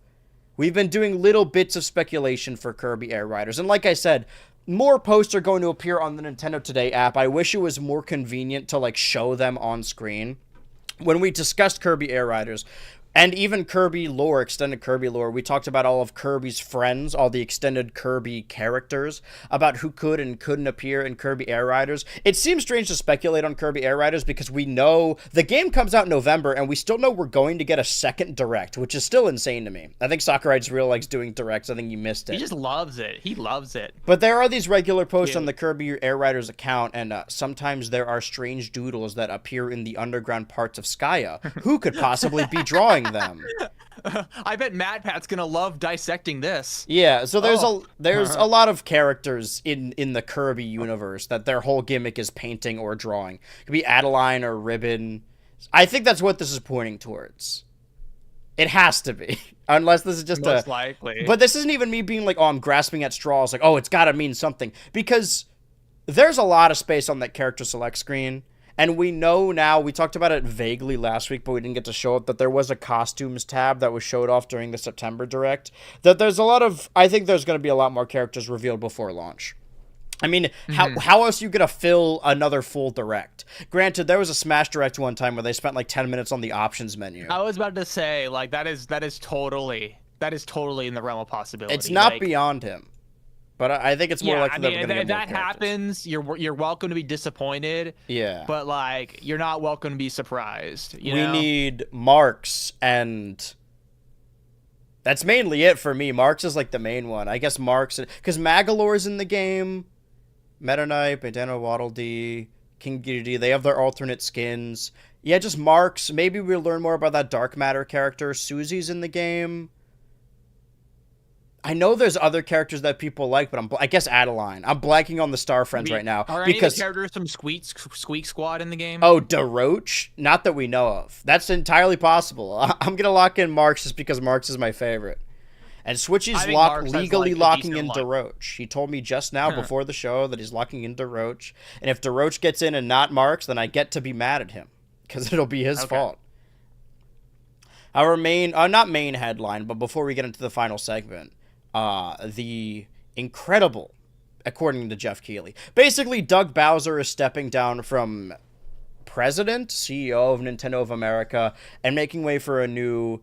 we've been doing little bits of speculation for Kirby Air Riders. And like I said, more posts are going to appear on the Nintendo Today app. I wish it was more convenient to like show them on screen. When we discussed Kirby Air Riders, and even Kirby lore, extended Kirby lore, we talked about all of Kirby's friends, all the extended Kirby characters, about who could and couldn't appear in Kirby Air Riders. It seems strange to speculate on Kirby Air Riders because we know the game comes out in November, and we still know we're going to get a second Direct, which is still insane to me. I think Sakurai just really likes doing Directs. I think you missed it. He just loves it. He loves it. But there are these regular posts on the Kirby Air Riders account, and sometimes there are strange doodles that appear in the underground parts of Skya. Who could possibly be drawing them? I bet MatPat's gonna love dissecting this. Yeah, so there's a lot of characters in the Kirby universe that their whole gimmick is painting or drawing. It could be Adeline or Ribbon. I think that's what this is pointing towards. It has to be, unless this is just Most likely. But this isn't even me being like, oh, I'm grasping at straws. Like, oh, it's got to mean something, because there's a lot of space on that character select screen. And we know now, we talked about it vaguely last week, but we didn't get to show it, that there was a costumes tab that was showed off during the September Direct. That there's a lot of, I think there's going to be a lot more characters revealed before launch. I mean, how else are you going to fill another full Direct? Granted, there was a Smash Direct one time where they spent like 10 minutes on the options menu. I was about to say, like, that is totally in the realm of possibility. It's not like, beyond him. But I think it's more likely that we're going to get more that characters. happens, you're welcome to be disappointed. Yeah. But like, you're not welcome to be surprised. You We know? need Marks, and that's mainly it for me. Marks is like the main one. I guess Marks, because Magalore's in the game. Meta Knight, Bandana Waddle Dee, King Dedede, they have their alternate skins. Yeah, just Marks. Maybe we'll learn more about that Dark Matter character. Susie's in the game. I know there's other characters that people like, but I guess Adeline. I'm blanking on the Star Friends right now. Are any of the characters from Squeak Squad in the game? Oh, DeRoach? Not that we know of. That's entirely possible. I'm going to lock in Marks just because Marks is my favorite. And Switchy's legally locking in DeRoach. He told me just now before the show that he's locking in DeRoach. And if DeRoach gets in and not Marks, then I get to be mad at him, because it'll be his fault. Our main, not main headline, but before we get into the final segment, the incredible, according to Jeff Keighley, basically Doug Bowser is stepping down from president, CEO of Nintendo of America, and making way for a new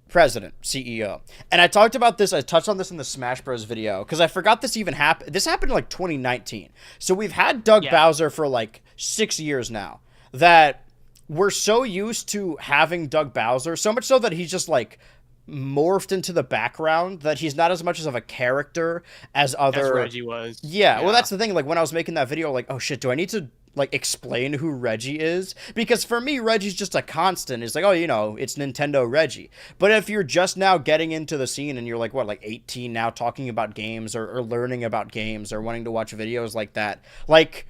president, CEO. And I talked about this, I touched on this in the Smash Bros video, because I forgot this even happened. This happened in like 2019. So we've had Doug Bowser for like 6 years now, that we're so used to having Doug Bowser, so much so that he's just like morphed into the background, that he's not as much of a character as other... As Reggie was. Yeah, well, that's the thing. Like, when I was making that video, like, oh shit, do I need to like explain who Reggie is? Because for me, Reggie's just a constant. It's like, oh, you know, it's Nintendo Reggie. But if you're just now getting into the scene and you're like, what, like 18 now, talking about games or learning about games or wanting to watch videos like that, like,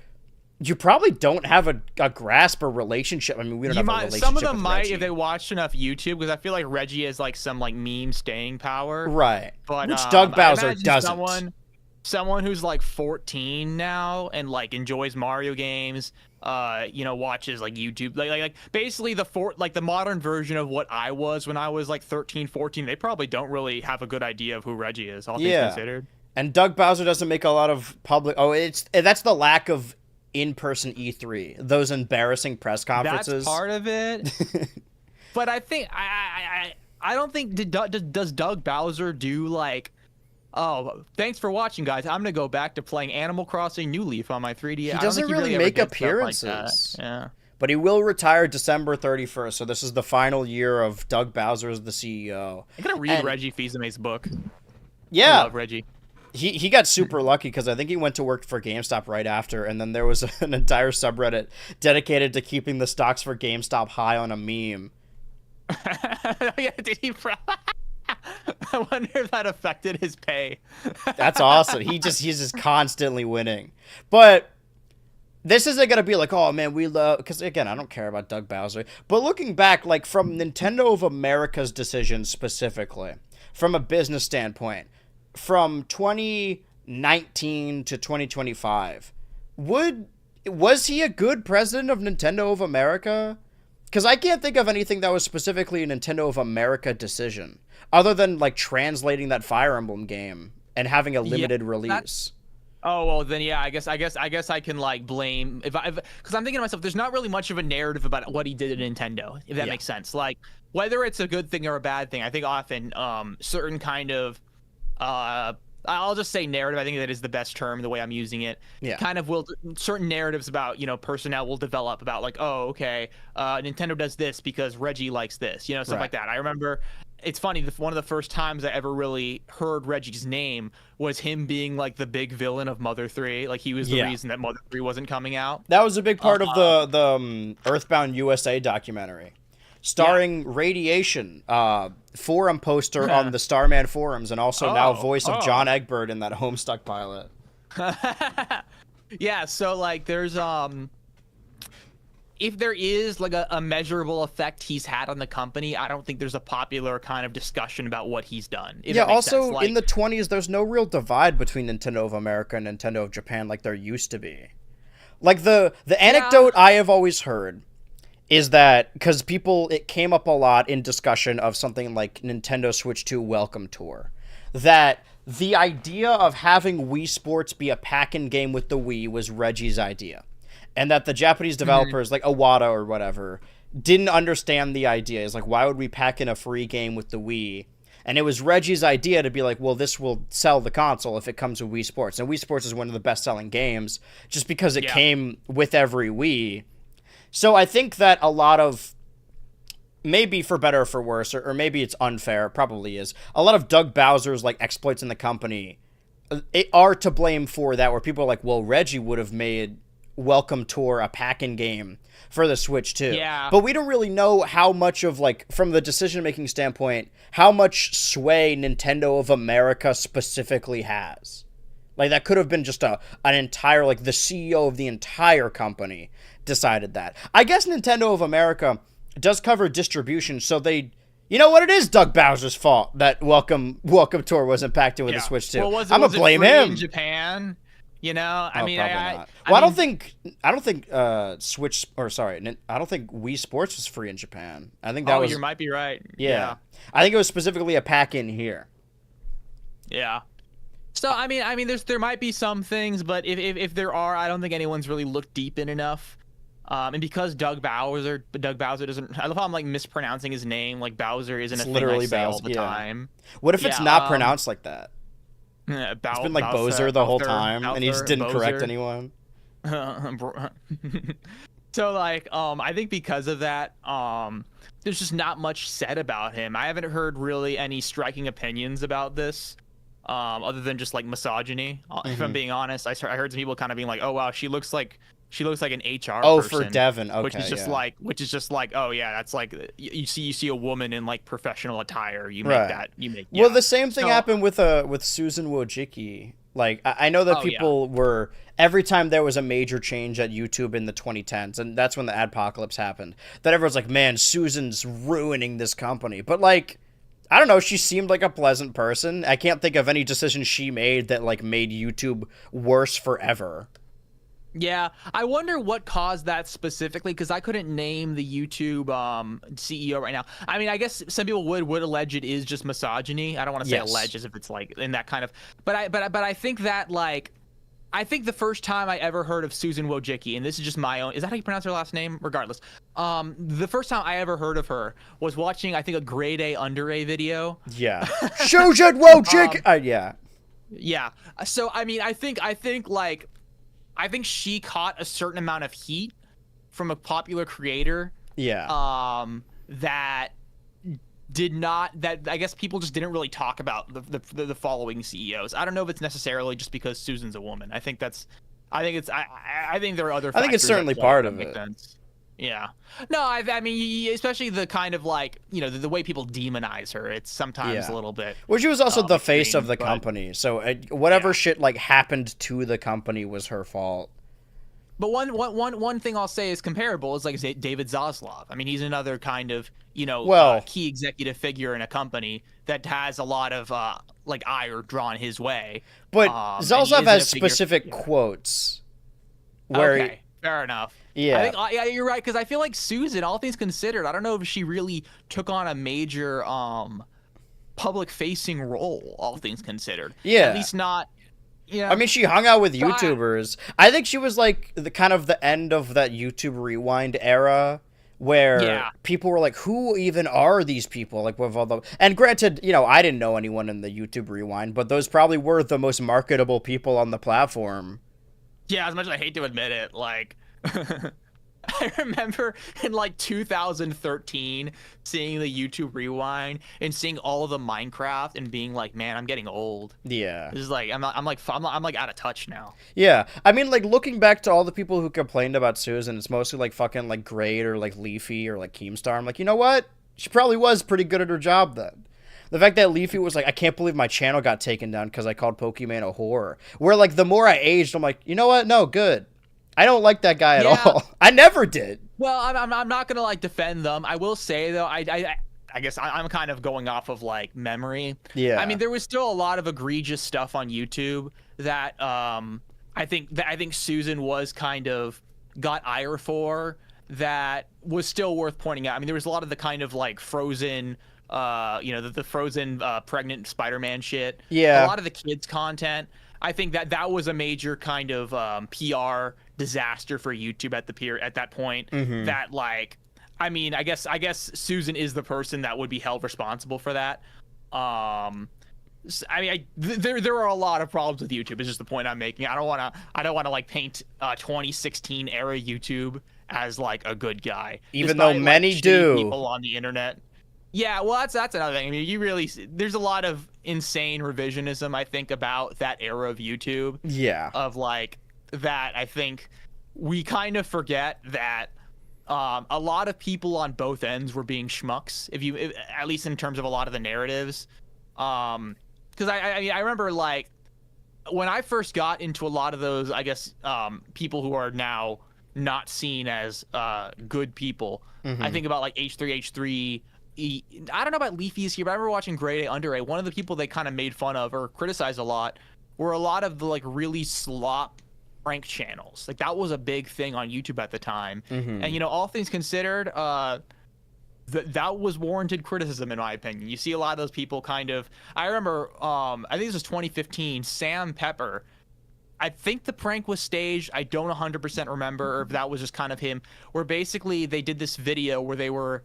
you probably don't have a grasp or relationship. I mean, we don't have a relationship. Some of them with might Reggie. if they watched enough YouTube, because I feel like Reggie has like some like meme staying power. Right. But which Doug Bowser doesn't. Someone who's like 14 now and like enjoys Mario games, you know, watches like YouTube, like basically the modern version of what I was when I was like 13, 14. They probably don't really have a good idea of who Reggie is, all things considered. And Doug Bowser doesn't make a lot of public. Oh, that's the lack of in-person E3, those embarrassing press conferences. That's part of it. But I think I don't think does Doug Bowser do like, oh, thanks for watching, guys, I'm gonna go back to playing Animal Crossing New Leaf on my 3DS. He doesn't really make appearances. Like yeah. But he will retire December 31st, so this is the final year of Doug Bowser as the CEO. I'm gonna read Reggie Fils-Aimé's book. Yeah. I love Reggie. He got super lucky, because I think he went to work for GameStop right after, and then there was an entire subreddit dedicated to keeping the stocks for GameStop high on a meme. Yeah, did he? I wonder if that affected his pay. That's awesome. He's just constantly winning. But this isn't going to be like, oh man, we love, because again, I don't care about Doug Bowser. But looking back, like from Nintendo of America's decision specifically, from a business standpoint, from 2019 to 2025, was he a good president of Nintendo of America? Because I can't think of anything that was specifically a Nintendo of America decision, other than like translating that Fire Emblem game and having a limited release. Oh well, then yeah, I guess I can like blame if because I'm thinking to myself, there's not really much of a narrative about what he did at Nintendo, if that makes sense. Like whether it's a good thing or a bad thing, I think often certain kind of I'll just say narrative. I think that is the best term, the way I'm using it. Yeah. Kind of will certain narratives about personnel will develop about like, oh okay, Nintendo does this because Reggie likes this, stuff Right. like that. I remember. It's funny. One of the first times I ever really heard Reggie's name was him being like the big villain of Mother 3. Like he was the reason that Mother 3 wasn't coming out. That was a big part of the Earthbound USA documentary, starring Radiation, forum poster on the Starman forums, and also now voice of John Egbert in that Homestuck pilot. Yeah, so like there's if there is like a measurable effect he's had on the company, I don't think there's a popular kind of discussion about what he's done. Yeah, also in the 20s, there's no real divide between Nintendo of America and Nintendo of Japan like there used to be. Like the anecdote I have always heard is that, because it came up a lot in discussion of something like Nintendo Switch 2 Welcome Tour, that the idea of having Wii Sports be a pack-in game with the Wii was Reggie's idea. And that the Japanese developers, like Iwata or whatever, didn't understand the idea. It's like, why would we pack in a free game with the Wii? And it was Reggie's idea to be like, well, this will sell the console if it comes with Wii Sports. And Wii Sports is one of the best-selling games just because it came with every Wii. So I think that a lot of, maybe for better or for worse, or maybe it's unfair, it probably is, a lot of Doug Bowser's like exploits in the company are to blame for that, where people are like, well, Reggie would have made Welcome Tour a pack-in game for the Switch too. Yeah. But we don't really know how much of, like, from the decision-making standpoint, how much sway Nintendo of America specifically has. Like, that could have been just an entire, like, the CEO of the entire company decided that. I guess Nintendo of America does cover distribution, so they... You know what? It is Doug Bowser's fault that Welcome Tour wasn't packed in with the Switch 2. Well, I'm going to blame him. In Japan? I mean, probably not. Well, I don't think Switch, or sorry, I don't think Wii Sports was free in Japan. I think that was. You might be right. Yeah. I think it was specifically a pack in here. Yeah. So I mean, there might be some things, but if there are, I don't think anyone's really looked deep in enough. And because Doug Bowser doesn't. I love how I'm like mispronouncing his name. Like Bowser isn't a thing I say all the time. What if it's not pronounced like that? It's been like Bowser the whole time, and he just didn't correct anyone. So like, I think because of that, there's just not much said about him. I haven't heard really any striking opinions about this, other than just like misogyny. If I'm being honest, I heard some people kind of being like, "Oh wow, she looks like an HR person." For Devin, okay, which is just like, oh yeah, that's like you see a woman in like professional attire, you make that. Well, the same thing happened with Susan Wojcicki. Like, I know that people were, every time there was a major change at YouTube in the 2010s, and that's when the adpocalypse happened, that everyone's like, man, Susan's ruining this company. But like, I don't know, she seemed like a pleasant person. I can't think of any decision she made that like made YouTube worse forever. Yeah, I wonder what caused that specifically, because I couldn't name the YouTube CEO right now. I mean, I guess some people would allege it is just misogyny. I don't want to say allege as if it's like in that kind of, but I think that like, I think the first time I ever heard of Susan Wojcicki, and this is just my own, is that how you pronounce her last name? Regardless, the first time I ever heard of her was watching, I think, a Grade A Under A video. Yeah, Susan Wojcicki. Yeah. So I mean, I think she caught a certain amount of heat from a popular creator. Yeah. That I guess people just didn't really talk about the following CEOs. I don't know if it's necessarily just because Susan's a woman. I think there are other factors. I think it's certainly part of it. Sense. Yeah. No, I mean, especially the kind of like, the way people demonize her. It's sometimes a little bit. Well, she was also the face of the company. So whatever shit like happened to the company was her fault. But one thing I'll say is comparable is like David Zaslav. I mean, he's another kind of, key executive figure in a company that has a lot of like ire drawn his way. But Zaslav has specific quotes. Okay, fair enough. Yeah. I think, you're right, because I feel like Susan, all things considered, I don't know if she really took on a major public-facing role, all things considered. Yeah. At least not Yeah. I mean, she hung out with But YouTubers. I think she was like the kind of the end of that YouTube Rewind era where Yeah. people were like, who even are these people? Like with all the, and granted, you know, I didn't know anyone in the YouTube Rewind, but those probably were the most marketable people on the platform. Yeah, as much as I hate to admit it, like I remember in like 2013 seeing the YouTube Rewind and seeing all of the Minecraft and being like, man, I'm getting old. Yeah. This is like I'm like out of touch now. Yeah. I mean, like, looking back to all the people who complained about Susan, it's mostly like fucking like Great or like Leafy or like Keemstar. I'm like, you know what? She probably was pretty good at her job then. The fact that Leafy was like, I can't believe my channel got taken down because I called Pokemon a whore. Where like the more I aged, I'm like, you know what? No, good. I don't like that guy at Yeah. all. I never did. Well, I'm not gonna like defend them. I will say though, I guess I'm kind of going off of like memory. Yeah. I mean, there was still a lot of egregious stuff on YouTube that I think Susan was kind of got ire for that was still worth pointing out. I mean, there was a lot of the kind of like Frozen, the Frozen pregnant Spider-Man shit. Yeah. A lot of the kids content. I think that was a major kind of PR disaster for YouTube at that point. That like, I mean, I guess Susan is the person that would be held responsible for that. I mean, there are a lot of problems with YouTube. Is just the point I'm making. I don't want to like paint 2016 era YouTube as like a good guy, Even though despite, many like, shitty do. people on the internet. Yeah, well, that's another thing. I mean, there's a lot of insane revisionism, I think, about that era of YouTube. Yeah. Of like that, I think we kind of forget that a lot of people on both ends were being schmucks. At least in terms of a lot of the narratives, because I remember like when I first got into a lot of those, I guess people who are now not seen as good people. I think about like H3H3. I don't know about Leafy's here, but I remember watching Grade A Under A. One of the people they kind of made fun of or criticized a lot were a lot of the like really slop prank channels. Like that was a big thing on YouTube at the time. And you know, all things considered, that was warranted criticism in my opinion. You see a lot of those people kind of. I remember, I think this was 2015. Sam Pepper. I think the prank was staged. I don't 100% remember if that was just kind of him. Where basically they did this video where they were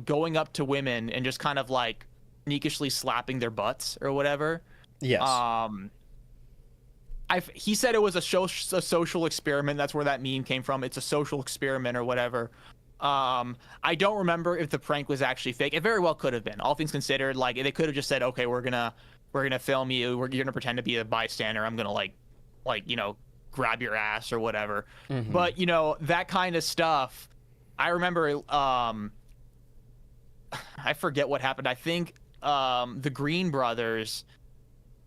going up to women and just kind of like sneakishly slapping their butts or whatever. Yes. He said it was a social experiment. That's where that meme came from. It's a social experiment or whatever. I don't remember if the prank was actually fake. It very well could have been. All things considered, like they could have just said, "Okay, we're gonna film you. You're gonna pretend to be a bystander. I'm gonna like grab your ass or whatever." But you know that kind of stuff. I remember. I forget what happened. I think the Green Brothers,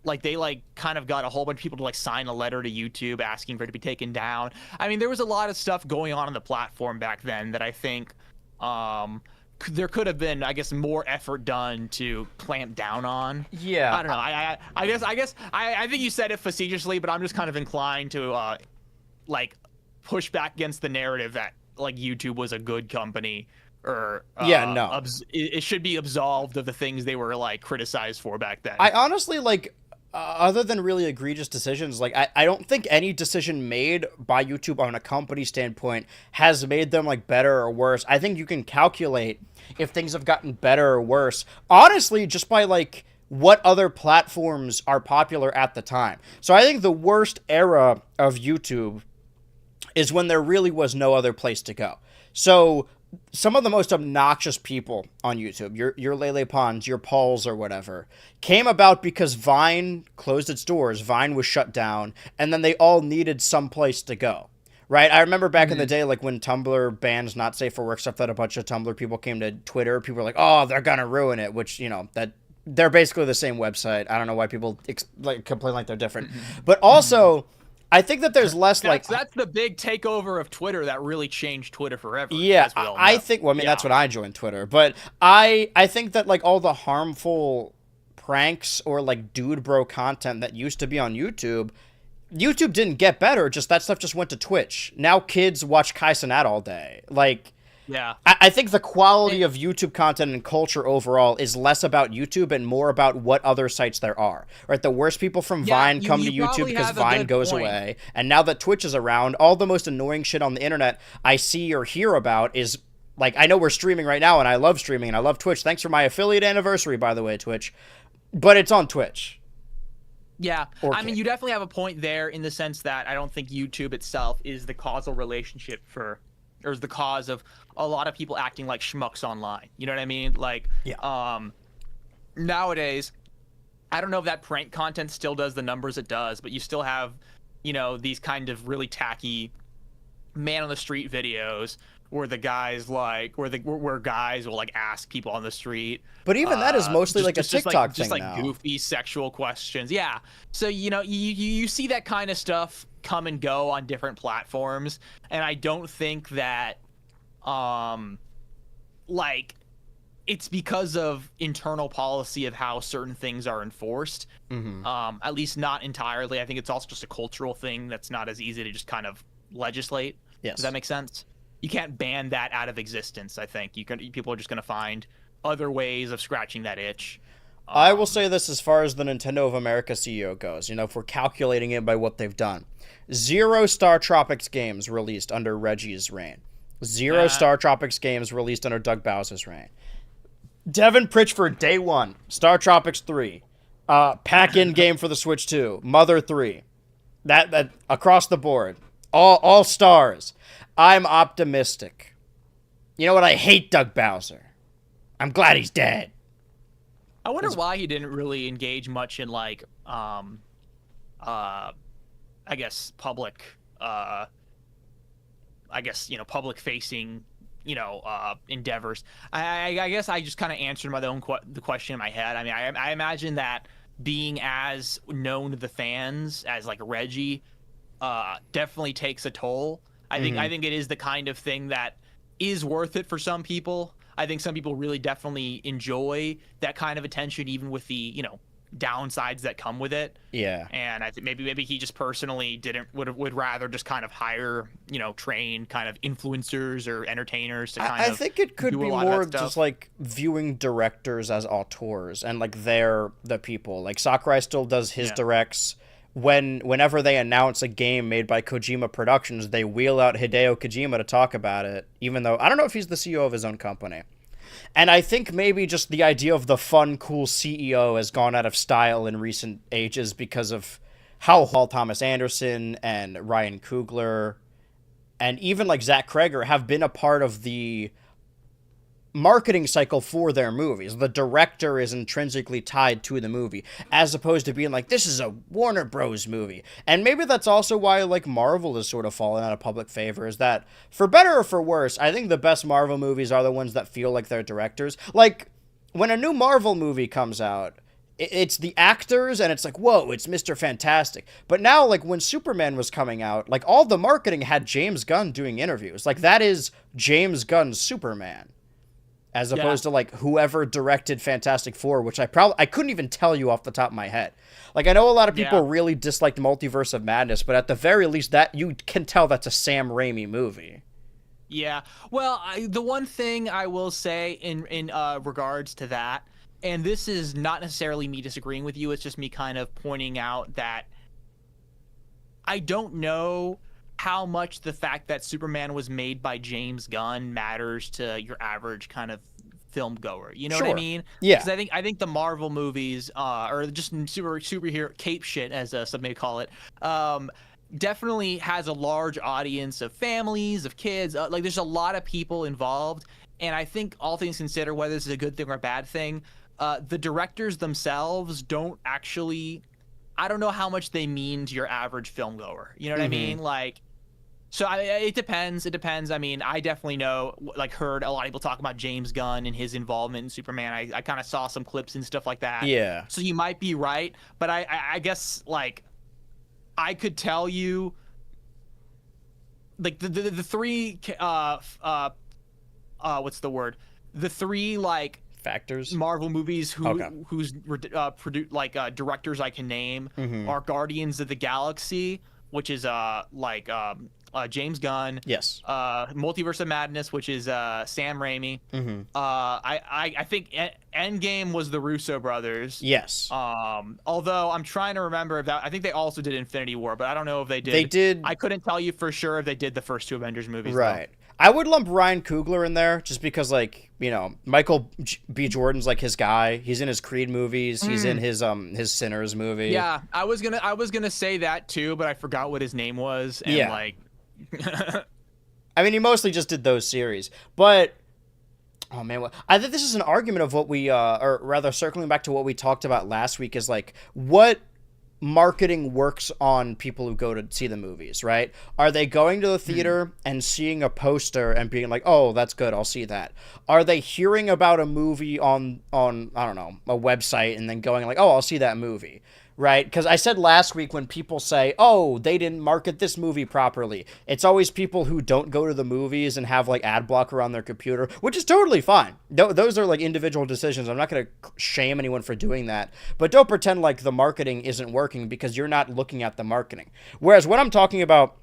like they like kind of got a whole bunch of people to like sign a letter to YouTube asking for it to be taken down. I mean, there was a lot of stuff going on the platform back then that I think there could have been, I guess, more effort done to clamp down on. Yeah. I don't know. I think you said it facetiously, but I'm just kind of inclined to like push back against the narrative that like YouTube was a good company. Or no, it should be absolved of the things they were like criticized for back then. I honestly like, other than really egregious decisions, like I don't think any decision made by YouTube on a company standpoint has made them like better or worse. I think you can calculate if things have gotten better or worse, honestly, just by like what other platforms are popular at the time. So I think the worst era of YouTube is when there really was no other place to go. So some of the most obnoxious people on YouTube, your Lele Pons, your Pauls or whatever, came about because Vine closed its doors, Vine was shut down, and then they all needed some place to go, right? I remember back in the day, like when Tumblr bans not safe for work stuff, that a bunch of Tumblr people came to Twitter, people were like, oh, they're gonna ruin it, which, you know, that they're basically the same website. I don't know why people complain like they're different. But also, I think that there's less that's the big takeover of Twitter that really changed Twitter forever. Yeah, I think. Well, I mean, that's when I joined Twitter, but I think that like all the harmful pranks or like dude bro content that used to be on YouTube didn't get better. Just that stuff just went to Twitch. Now kids watch Kai Cenat all day. Like Yeah. I think the quality of YouTube content and culture overall is less about YouTube and more about what other sites there are. Right? The worst people from Yeah, Vine come you to YouTube probably because have a Vine good goes point. away. And now that Twitch is around, all the most annoying shit on the internet I see or hear about is, like, I know we're streaming right now and I love streaming and I love Twitch. Thanks for my affiliate anniversary, by the way, Twitch. But it's on Twitch. Yeah, Or I mean, you definitely have a point there in the sense that I don't think YouTube itself is the causal relationship for, or is the cause of a lot of people acting like schmucks online. You know what I mean? Like, nowadays, I don't know if that prank content still does the numbers it does, but you still have, you know, these kind of really tacky man on the street videos where the guys like where guys will like ask people on the street. But even that is mostly like a just TikTok just thing like now. goofy sexual questions. Yeah. So you know you see that kind of stuff come and go on different platforms, and I don't think that like it's because of internal policy of how certain things are enforced. At least not entirely. I think it's also just a cultural thing that's not as easy to just kind of legislate. Yes. Does that make sense? You can't ban that out of existence. I think people are just going to find other ways of scratching that itch. I will say this as far as the Nintendo of America CEO goes. You know, if we're calculating it by what they've done, 0 Star Tropics games released under Reggie's reign. 0 Star Tropics games released under Doug Bowser's reign. Devin Pritchford, day one. Star Tropics 3. Pack-in game for the Switch 2. Mother 3. That across the board. All stars. I'm optimistic. You know what? I hate Doug Bowser. I'm glad he's dead. I wonder why he didn't really engage much in like I guess public public facing endeavors. I guess I just kind of answered my own the question in my head. I mean, I imagine that being as known to the fans as like Reggie definitely takes a toll. I think it is the kind of thing that is worth it for some people. I think some people really definitely enjoy that kind of attention, even with the downsides that come with it. Yeah. And I think maybe he just personally would rather just kind of hire train kind of influencers or entertainers to kind of. I think it could do be a lot of more that stuff. just like viewing directors as auteurs and like they're the people. Like Sakurai still does his directs. Whenever they announce a game made by Kojima Productions, they wheel out Hideo Kojima to talk about it, even though I don't know if he's the CEO of his own company. And I think maybe just the idea of the fun, cool CEO has gone out of style in recent ages because of how Paul Thomas Anderson and Ryan Coogler and even like Zach Kreger have been a part of the marketing cycle for their movies. The director is intrinsically tied to the movie, as opposed to being like, this is a Warner Bros. Movie. And maybe that's also why like Marvel has sort of fallen out of public favor, is that for better or for worse, I think the best Marvel movies are the ones that feel like they're directors. Like when a new Marvel movie comes out, it's the actors and it's like, whoa, it's Mr. Fantastic. But now, like when Superman was coming out, like all the marketing had James Gunn doing interviews. Like that is James Gunn's Superman. As opposed to like whoever directed Fantastic Four, which I couldn't even tell you off the top of my head. Like I know a lot of people really disliked Multiverse of Madness, but at the very least that you can tell that's a Sam Raimi movie. Yeah. Well, the one thing I will say in regards to that, and this is not necessarily me disagreeing with you, it's just me kind of pointing out that I don't know how much the fact that Superman was made by James Gunn matters to your average kind of film goer. You know what I mean? Yeah. Because I think the Marvel movies, or just superhero cape shit, as some may call it, definitely has a large audience of families, of kids. Like there's a lot of people involved, and I think all things considered, whether this is a good thing or a bad thing, the directors themselves don't actually. I don't know how much they mean to your average film goer. You know what I mean? Like. So it depends. It depends. I mean, I definitely heard a lot of people talk about James Gunn and his involvement in Superman. I kind of saw some clips and stuff like that. Yeah. So you might be right, but I guess like I could tell you like the three what's the word? The three like factors Marvel movies whose directors I can name are Guardians of the Galaxy, which is James Gunn. Yes. Multiverse of Madness, which is Sam Raimi. Mm-hmm. I think Endgame was the Russo brothers. Yes. Although I'm trying to remember if that, I think they also did Infinity War, but I don't know if they did. They did. I couldn't tell you for sure if they did the first two Avengers movies. Right. Though. I would lump Ryan Coogler in there just because, like, you know, Michael B. Jordan's like his guy. He's in his Creed movies. He's in his Sinners movie. Yeah, I was gonna say that too, but I forgot what his name was. And like, I mean, he mostly just did those series, but oh man, I think this is an argument of what we, or rather, circling back to what we talked about last week, is like what marketing works on people who go to see the movies, right? Are they going to the theater and seeing a poster and being like, "Oh, that's good, I'll see that"? Are they hearing about a movie on I don't know, a website and then going like, "Oh, I'll see that movie"? Right? Because I said last week when people say, "Oh, they didn't market this movie properly," it's always people who don't go to the movies and have like ad blocker on their computer, which is totally fine. Those are like individual decisions. I'm not going to shame anyone for doing that, but don't pretend like the marketing isn't working because you're not looking at the marketing. Whereas what I'm talking about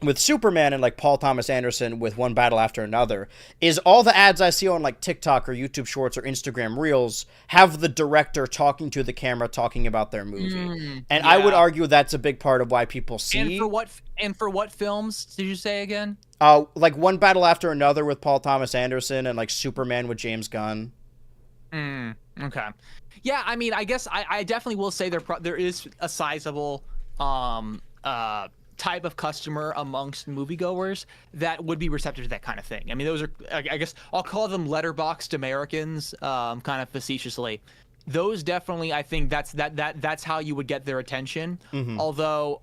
with Superman and like Paul Thomas Anderson with One Battle After Another is all the ads I see on like TikTok or YouTube Shorts or Instagram Reels have the director talking to the camera talking about their movie. And I would argue that's a big part of why people see. And for what films did you say again? Like One Battle After Another with Paul Thomas Anderson and like Superman with James Gunn. Okay. Yeah, I mean, I guess I definitely will say there is a sizable type of customer amongst moviegoers that would be receptive to that kind of thing. I mean, those are, I guess I'll call them letterboxed Americans, kind of facetiously. Those definitely, I think that's how you would get their attention. Although,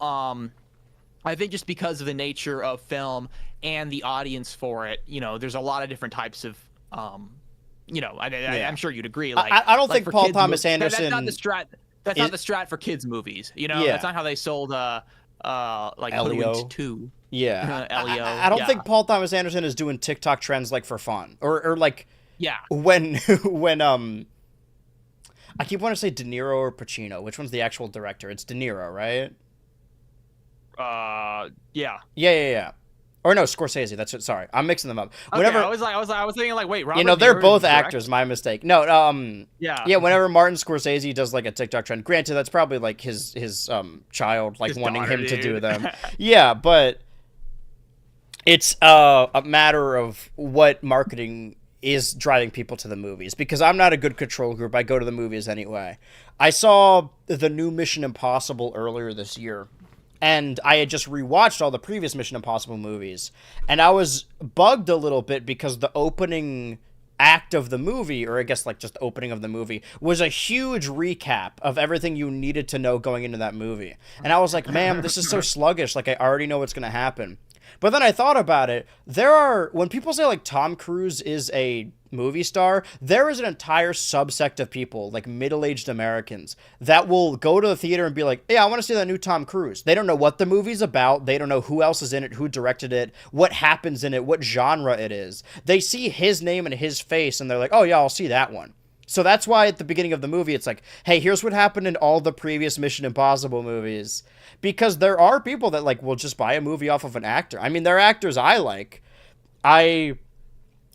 I think just because of the nature of film and the audience for it, you know, there's a lot of different types of, you know, I'm sure you'd agree. Like, I don't like think Paul Thomas Anderson. That's not the strat. That's not the strat for kids movies. You know, that's not how they sold. Like Hoodwinked 2. Yeah. Elio. I don't think Paul Thomas Anderson is doing TikTok trends like for fun. Or like when I keep wanting to say De Niro or Pacino. Which one's the actual director? It's De Niro, right? Yeah. Or no, Scorsese. That's it. Sorry, I'm mixing them up. Whenever I was thinking like, wait, Robert you know, they're De Niro both is direct? actors. My mistake. No, Whenever Martin Scorsese does like a TikTok trend, granted that's probably like his child like His wanting daughter, him to do dude. them. Yeah, but it's a matter of what marketing is driving people to the movies, because I'm not a good control group. I go to the movies anyway. I saw the new Mission Impossible earlier this year. And I had just rewatched all the previous Mission Impossible movies, and I was bugged a little bit because the opening act of the movie, or I guess like just the opening of the movie, was a huge recap of everything you needed to know going into that movie. And I was like, man, this is so sluggish. Like, I already know what's going to happen. But then I thought about it. When people say like Tom Cruise is a movie star, there is an entire subsect of people, like middle-aged Americans, that will go to the theater and be like, yeah, I want to see that new Tom Cruise. They don't know what the movie's about. They don't know who else is in it, who directed it, what happens in it, what genre it is. They see his name and his face, and they're like, oh yeah, I'll see that one. So that's why at the beginning of the movie, it's like, hey, here's what happened in all the previous Mission Impossible movies. Because there are people that like will just buy a movie off of an actor. I mean, there are actors I like. I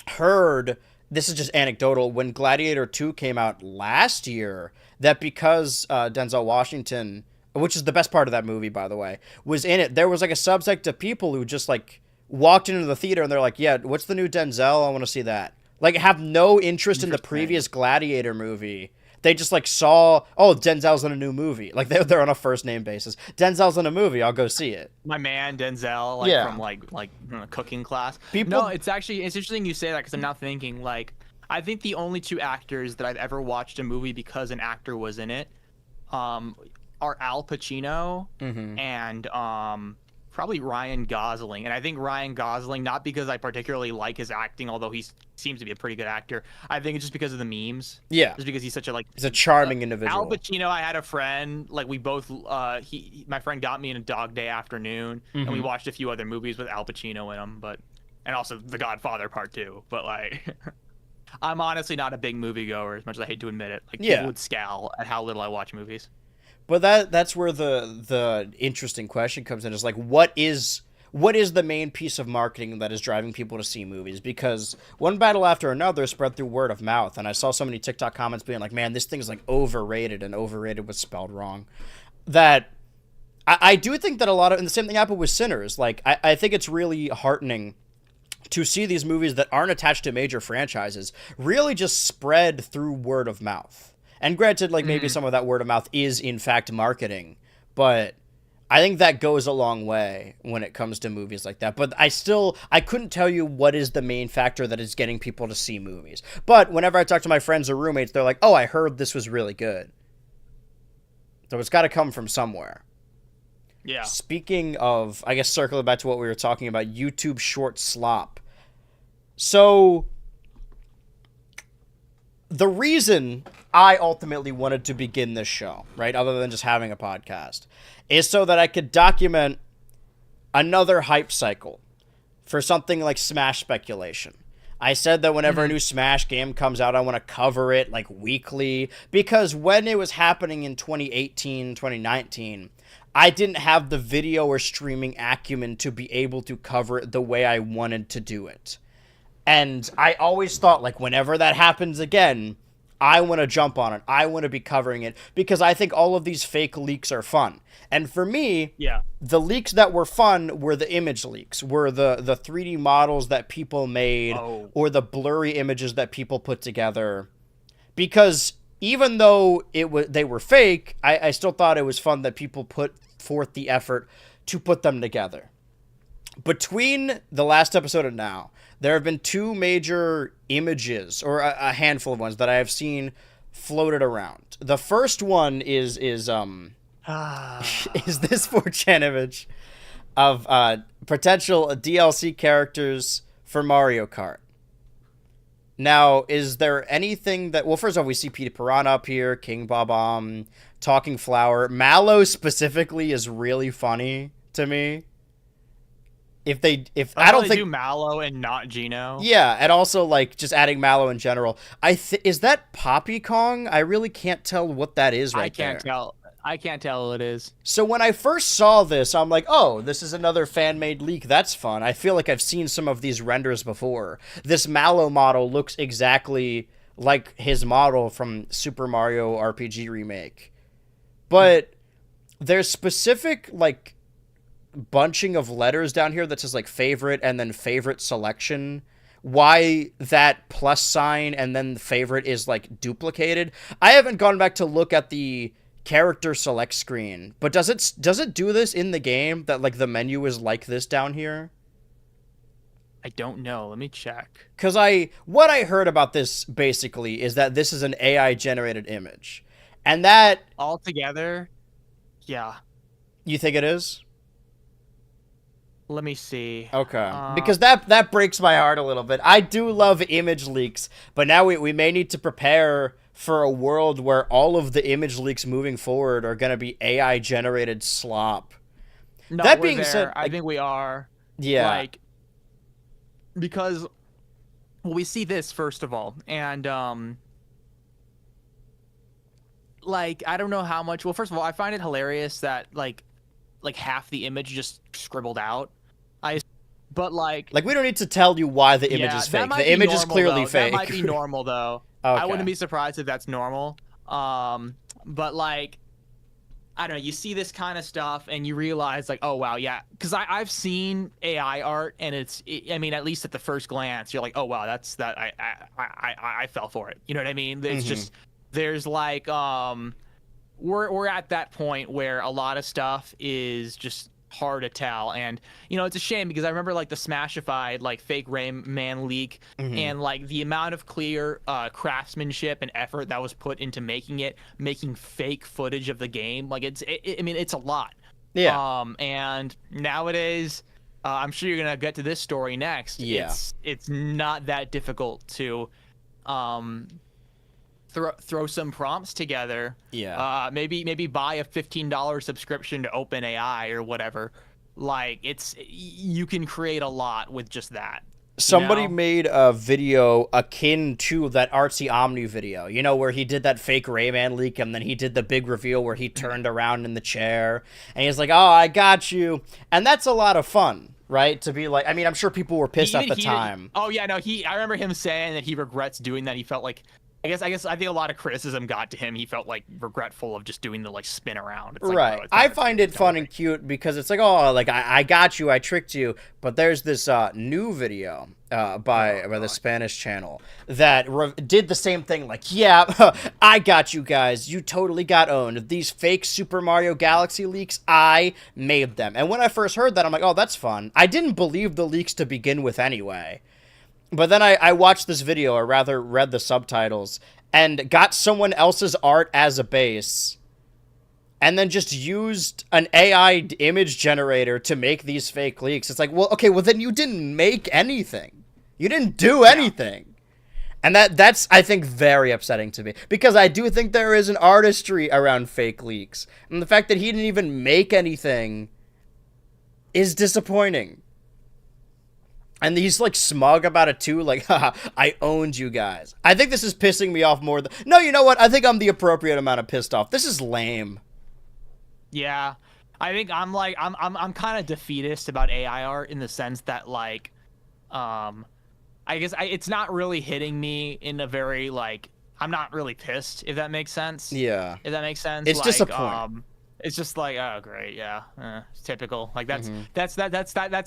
heard, this is just anecdotal, when Gladiator 2 came out last year, that because Denzel Washington, which is the best part of that movie, by the way, was in it, there was like a subsect of people who just like walked into the theater and they're like, yeah, what's the new Denzel? I want to see that. Like, have no interest in the previous Gladiator movie. They just like saw, oh, Denzel's in a new movie. Like they're on a first name basis. Denzel's in a movie. I'll go see it. My man Denzel, like from like cooking class. No, it's interesting you say that, because I'm now thinking like, I think the only two actors that I've ever watched a movie because an actor was in it, are Al Pacino and probably Ryan Gosling. And I think Ryan Gosling, not because I particularly like his acting, although he seems to be a pretty good actor. I think it's just because of the memes. Yeah. Just because he's such a he's a charming individual. Al Pacino, I had a friend, like we both, my friend got me in a Dog Day Afternoon, and we watched a few other movies with Al Pacino in them, and also The Godfather Part 2. But like, I'm honestly not a big moviegoer, as much as I hate to admit it. Like, people would scowl at how little I watch movies. But that's where the interesting question comes in, is like, what is what is the main piece of marketing that is driving people to see movies? Because one battle after another spread through word of mouth, and I saw so many TikTok comments being like, man, this thing's like overrated, and overrated was spelled wrong. That I do think that a lot of, and the same thing happened with Sinners. Like, I think it's really heartening to see these movies that aren't attached to major franchises really just spread through word of mouth. And granted, like, maybe some of that word of mouth is in fact marketing, but I think that goes a long way when it comes to movies like that. But I couldn't tell you what is the main factor that is getting people to see movies. But whenever I talk to my friends or roommates, they're like, oh, I heard this was really good. So it's got to come from somewhere. Yeah. Speaking of, I guess circling back to what we were talking about, YouTube short slop. So the reason I ultimately wanted to begin this show, right, other than just having a podcast, is so that I could document another hype cycle for something like Smash speculation. I said that whenever a new Smash game comes out, I want to cover it like weekly, because when it was happening in 2018, 2019, I didn't have the video or streaming acumen to be able to cover it the way I wanted to do it. And I always thought, like, whenever that happens again, I want to jump on it. I want to be covering it, because I think all of these fake leaks are fun. And for me, the leaks that were fun were the image leaks, were the 3D models that people made, or the blurry images that people put together. Because even though they were fake, I still thought it was fun that people put forth the effort to put them together. Between the last episode and now, there have been two major images, or a handful of ones, that I have seen floated around. The first one is this 4chan image of potential DLC characters for Mario Kart. Now, is there anything that... Well, first off, we see Peter Piranha up here, King Bob-omb, Talking Flower. Mallow specifically is really funny to me. I don't think do Mallow and not Geno. Yeah, and also like just adding Mallow in general. Is that Poppy Kong? I really can't tell what that is right there. I can't tell what it is. So when I first saw this, I'm like, oh, this is another fan-made leak. That's fun. I feel like I've seen some of these renders before. This Mallow model looks exactly like his model from Super Mario RPG Remake. But there's specific, like, bunching of letters down here that says, like, favorite and then favorite selection. Why that plus sign and then the favorite is, like, duplicated. I haven't gone back to look at the character select screen, but does it do this in the game, that like the menu is like this down here? I don't know. Let me check. Because what I heard about this basically is that this is an AI generated image, and that altogether, yeah. You think it is? Let me see. Okay, because that breaks my heart a little bit. I do love image leaks, but now we may need to prepare for a world where all of the image leaks moving forward are going to be AI generated slop. No, that we're being there. said, I think we are. Yeah. Like, because we see this first of all, and like, I don't know how much. Well, first of all, I find it hilarious that like half the image just scribbled out. But like we don't need to tell you why the image is fake. The image is clearly fake. That might be normal though. Okay. I wouldn't be surprised if that's normal. But like, I don't know. You see this kind of stuff and you realize like, oh wow, yeah. Because I've seen AI art and I mean, at least at the first glance, you're like, oh wow, that's that. I fell for it. You know what I mean? It's just there's like we're at that point where a lot of stuff is just hard to tell, and you know, it's a shame because I remember like the Smashified like fake Rayman leak, and like the amount of clear craftsmanship and effort that was put into making fake footage of the game. Like I mean, it's a lot. Yeah. And nowadays, I'm sure you're gonna get to this story next. Yeah. It's not that difficult to throw some prompts together. Yeah. Maybe buy a $15 subscription to OpenAI or whatever. Like you can create a lot with just that. Somebody made a video akin to that Artsy Omni video, you know, where he did that fake Rayman leak and then he did the big reveal where he turned around in the chair and he's like, oh, I got you. And that's a lot of fun. right? To be like, I mean, I'm sure people were pissed at the time. Oh yeah, no, I remember him saying that he regrets doing that. He felt like, I think a lot of criticism got to him. He felt like regretful of just doing the like spin around. It's like, Right. bro, it's I not find it fun and cute because it's like, oh, like I got you, I tricked you. But there's this new video by the Spanish channel that did the same thing. Like, yeah, I got you guys. You totally got owned. These fake Super Mario Galaxy leaks, I made them. And when I first heard that, I'm like, oh, that's fun. I didn't believe the leaks to begin with anyway. But then I watched this video, or rather read the subtitles, and got someone else's art as a base, and then just used an AI image generator to make these fake leaks. It's like, well, okay, well then you didn't make anything. You didn't do anything. And that's, I think, very upsetting to me. Because I do think there is an artistry around fake leaks. And the fact that he didn't even make anything is disappointing. And he's, like, smug about it, too. Like, haha, I owned you guys. I think this is pissing me off more than... No, you know what? I think I'm the appropriate amount of pissed off. This is lame. Yeah. I think I'm kind of defeatist about AI art in the sense that, like, I guess it's not really hitting me in a very, like... I'm not really pissed, if that makes sense. Yeah. If that makes sense. It's like, disappointing. It's just like, oh great, yeah, it's typical. Like that's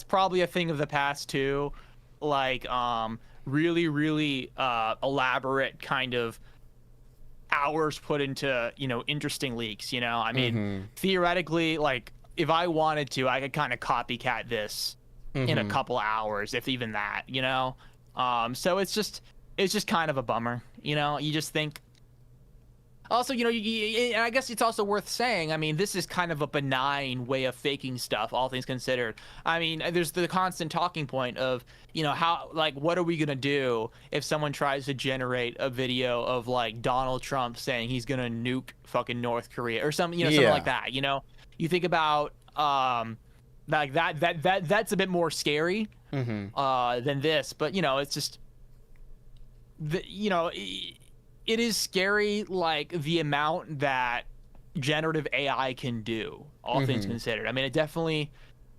probably a thing of the past too, like really elaborate kind of hours put into interesting leaks. I mean, theoretically, like if I wanted to, I could kind of copycat this in a couple hours, if even that. So it's just kind of a bummer. You just think. Also, I guess it's also worth saying, I mean, this is kind of a benign way of faking stuff, all things considered. I mean, there's the constant talking point of, how, like, what are we going to do if someone tries to generate a video of, like, Donald Trump saying he's going to nuke fucking North Korea or something, something like that, You think about, like, that's a bit more scary than this, but, it's just, it is scary, like, the amount that generative AI can do, all things considered. I mean, it definitely,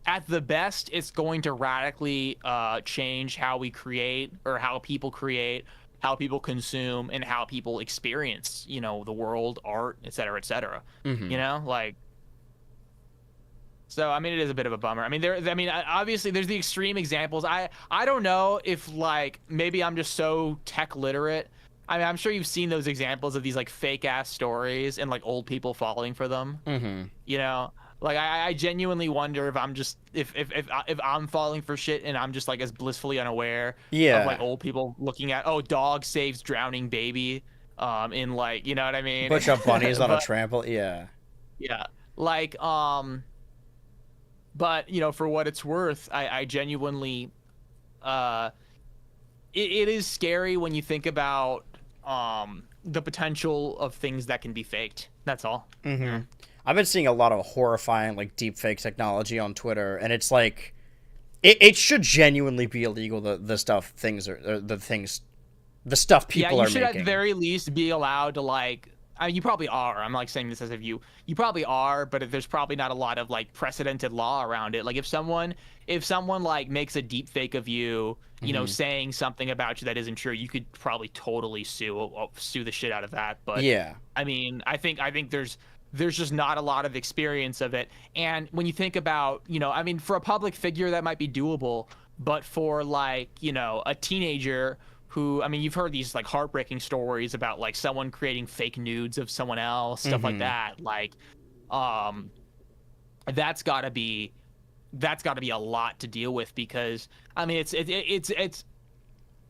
at the best, it's going to radically change how we create, or how people create, how people consume, and how people experience, the world, art, et cetera, et cetera. Like... So, I mean, it is a bit of a bummer. I mean, obviously, there's the extreme examples. I don't know if, like, maybe I'm just so tech literate. I mean, I'm sure you've seen those examples of these, like, fake-ass stories and, like, old people falling for them. Like, I genuinely wonder if I'm just... If I'm falling for shit and I'm just, like, as blissfully unaware of, like, old people looking at, oh, dog saves drowning baby in, like, you know what I mean? Push up bunnies on a trampoline. Yeah. Yeah. Like, but, for what it's worth, I genuinely... It is scary when you think about the potential of things that can be faked. That's all. I've been seeing a lot of horrifying, like, deep fake technology on Twitter, and it's like, it should genuinely be illegal. The stuff people are making. Yeah, you should at the very least be allowed to, like. You probably are. I'm like saying this as if you probably are, but there's probably not a lot of, like, precedented law around it. Like, if someone like makes a deep fake of you, saying something about you that isn't true, you could probably totally sue the shit out of that. But yeah, I mean, I think there's just not a lot of experience of it. And when you think about, I mean, for a public figure that might be doable, but for, like, a teenager who, I mean, you've heard these, like, heartbreaking stories about, like, someone creating fake nudes of someone else, stuff like that. Like, that's gotta be a lot to deal with, because, I mean, it's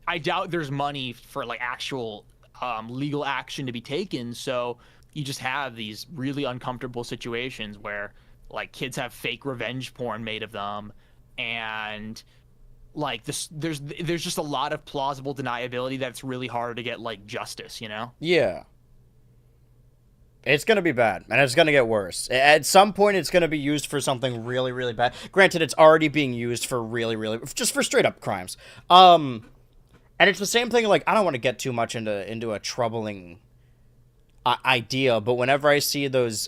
I doubt there's money for, like, actual legal action to be taken. So you just have these really uncomfortable situations where, like, kids have fake revenge porn made of them, and, like, there's just a lot of plausible deniability that's really hard to get, like, justice, Yeah. It's going to be bad, and it's going to get worse. At some point, it's going to be used for something really, really bad. Granted, it's already being used for just for straight-up crimes. And it's the same thing, like, I don't want to get too much into a troubling idea, but whenever I see those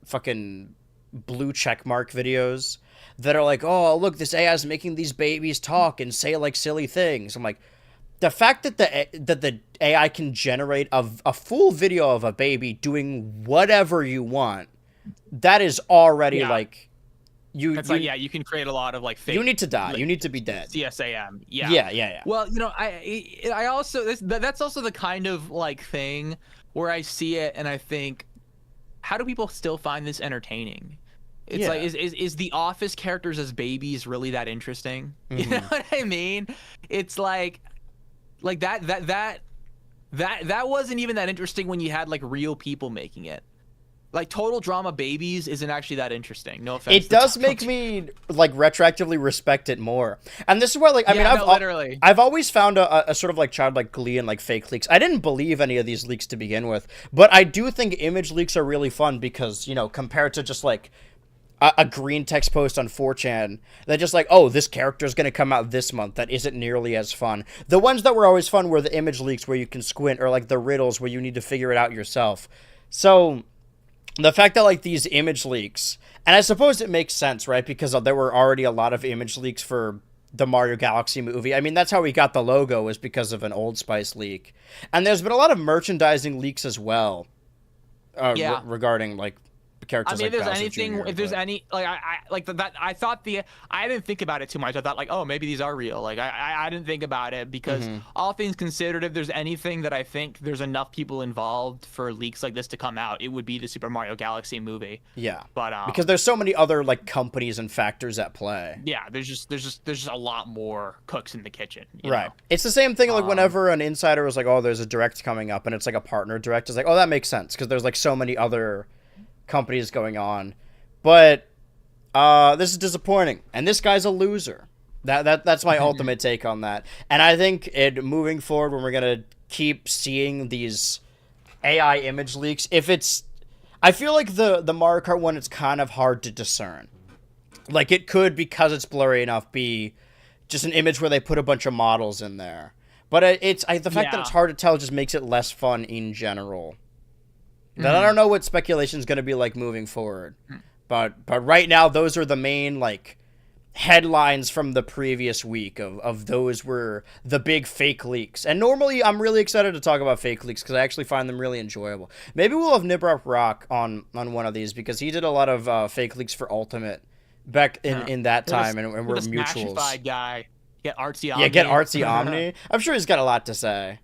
fucking blue checkmark videos that are like, oh, look, this AI is making these babies talk and say like silly things. I'm like, the fact that the AI can generate a full video of a baby doing whatever you want, that is already like you. It's like, yeah, you can create a lot of like fake. You need to die. Like, you need to be dead. CSAM. Yeah. Yeah. Well, you know, I also that's also the kind of like thing where I see it and I think, how do people still find this entertaining? It's like, is the Office characters as babies really that interesting? You know what I mean? It's like that wasn't even that interesting when you had like real people making it. Like Total Drama Babies isn't actually that interesting. No offense. It does make me like retroactively respect it more. And this is where like I've always found a sort of like childlike glee in like fake leaks. I didn't believe any of these leaks to begin with, but I do think image leaks are really fun because, you know, compared to just like a green text post on 4chan, they're just like, oh, this character is going to come out this month. That isn't nearly as fun. The ones that were always fun were the image leaks where you can squint, or like the riddles where you need to figure it out yourself. So the fact that like these image leaks, and I suppose it makes sense, right? Because there were already a lot of image leaks for the Mario Galaxy movie. I mean, that's how we got the logo, was because of an Old Spice leak. And there's been a lot of merchandising leaks as well regarding like characters. I mean, like if there's Bowser anything, Jr., if there's any, like, I like that. I thought I didn't think about it too much. I thought like, oh, maybe these are real. Like, I didn't think about it because all things considered, if there's anything that I think there's enough people involved for leaks like this to come out, it would be the Super Mario Galaxy movie. Yeah, but because there's so many other like companies and factors at play. Yeah, there's just a lot more cooks in the kitchen. Right. know? It's the same thing like whenever an insider was like, oh, there's a direct coming up, and it's like a partner direct. It's like, oh, that makes sense because there's like so many other companies going on. But this is disappointing, and this guy's a loser. That's my ultimate take on that. And I think moving forward, when we're gonna keep seeing these AI image leaks, I feel like the Mario Kart one, it's kind of hard to discern. Like, it could, because it's blurry enough, be just an image where they put a bunch of models in there. But the fact that it's hard to tell just makes it less fun in general. Then I don't know what speculation is going to be like moving forward. But right now, those are the main like headlines from the previous week of those were the big fake leaks. And normally I'm really excited to talk about fake leaks because I actually find them really enjoyable. Maybe we'll have Nibrap Rock on one of these because he did a lot of fake leaks for Ultimate back in that time, and we're mutuals. Smashified guy. Get Artsy Omni. Yeah, get Artsy Omni. I'm sure he's got a lot to say.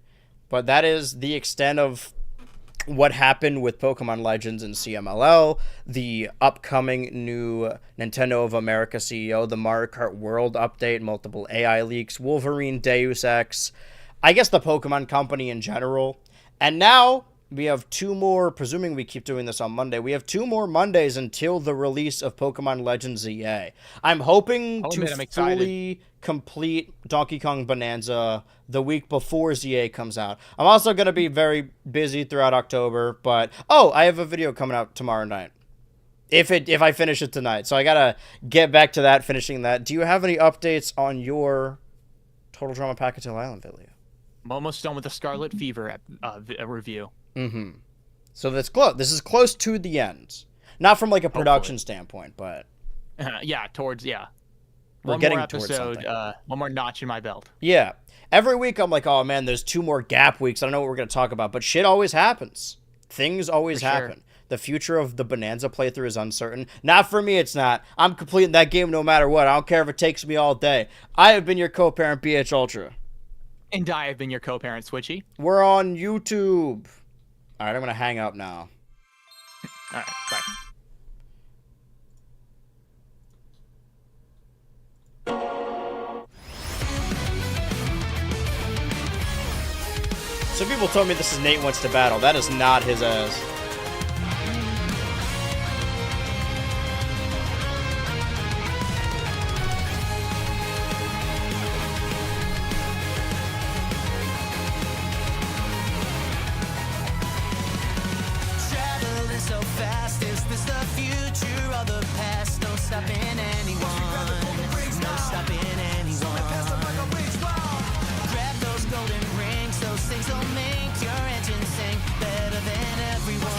But that is the extent of what happened with Pokemon Legends and CMLL, the upcoming new Nintendo of America CEO, the Mario Kart World update, multiple AI leaks, Wolverine, Deus Ex, I guess the Pokemon Company in general. And now we have two more, presuming we keep doing this on Monday, we have 2 more Mondays until the release of Pokemon Legends ZA. I'm hoping to fully complete Donkey Kong Bonanza the week before ZA comes out. I'm also going to be very busy throughout October, but I have a video coming out tomorrow night. If I finish it tonight. So I got to get back to that, finishing that. Do you have any updates on your Total Drama Pacatoon Island video? I'm almost done with the Scarlet Fever review. So that's close. This is close to the end. Not from like a production standpoint, but One getting more episode, one more notch in my belt. Yeah. Every week I'm like, oh man, there's 2 more gap weeks. I don't know what we're going to talk about, but shit always happens. Things always happen. Sure. The future of the Bonanza playthrough is uncertain. Not for me, it's not. I'm completing that game no matter what. I don't care if it takes me all day. I have been your co-parent, BH Ultra. And I have been your co-parent, Switchy. We're on YouTube. All right, I'm going to hang up now. All right, bye. Some people told me this is Nate Wants to Battle. That is not his ass. Traveling so fast, is this the future or the past? No stopping anyone. No stopping anyone. Grab those golden rings, those things will make your engine sing better than everyone.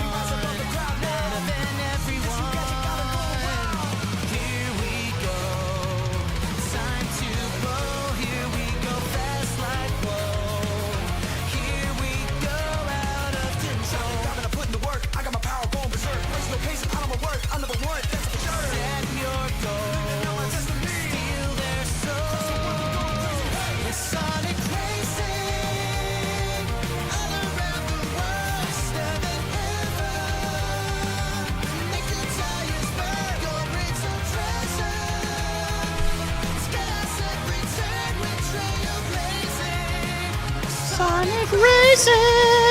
racing.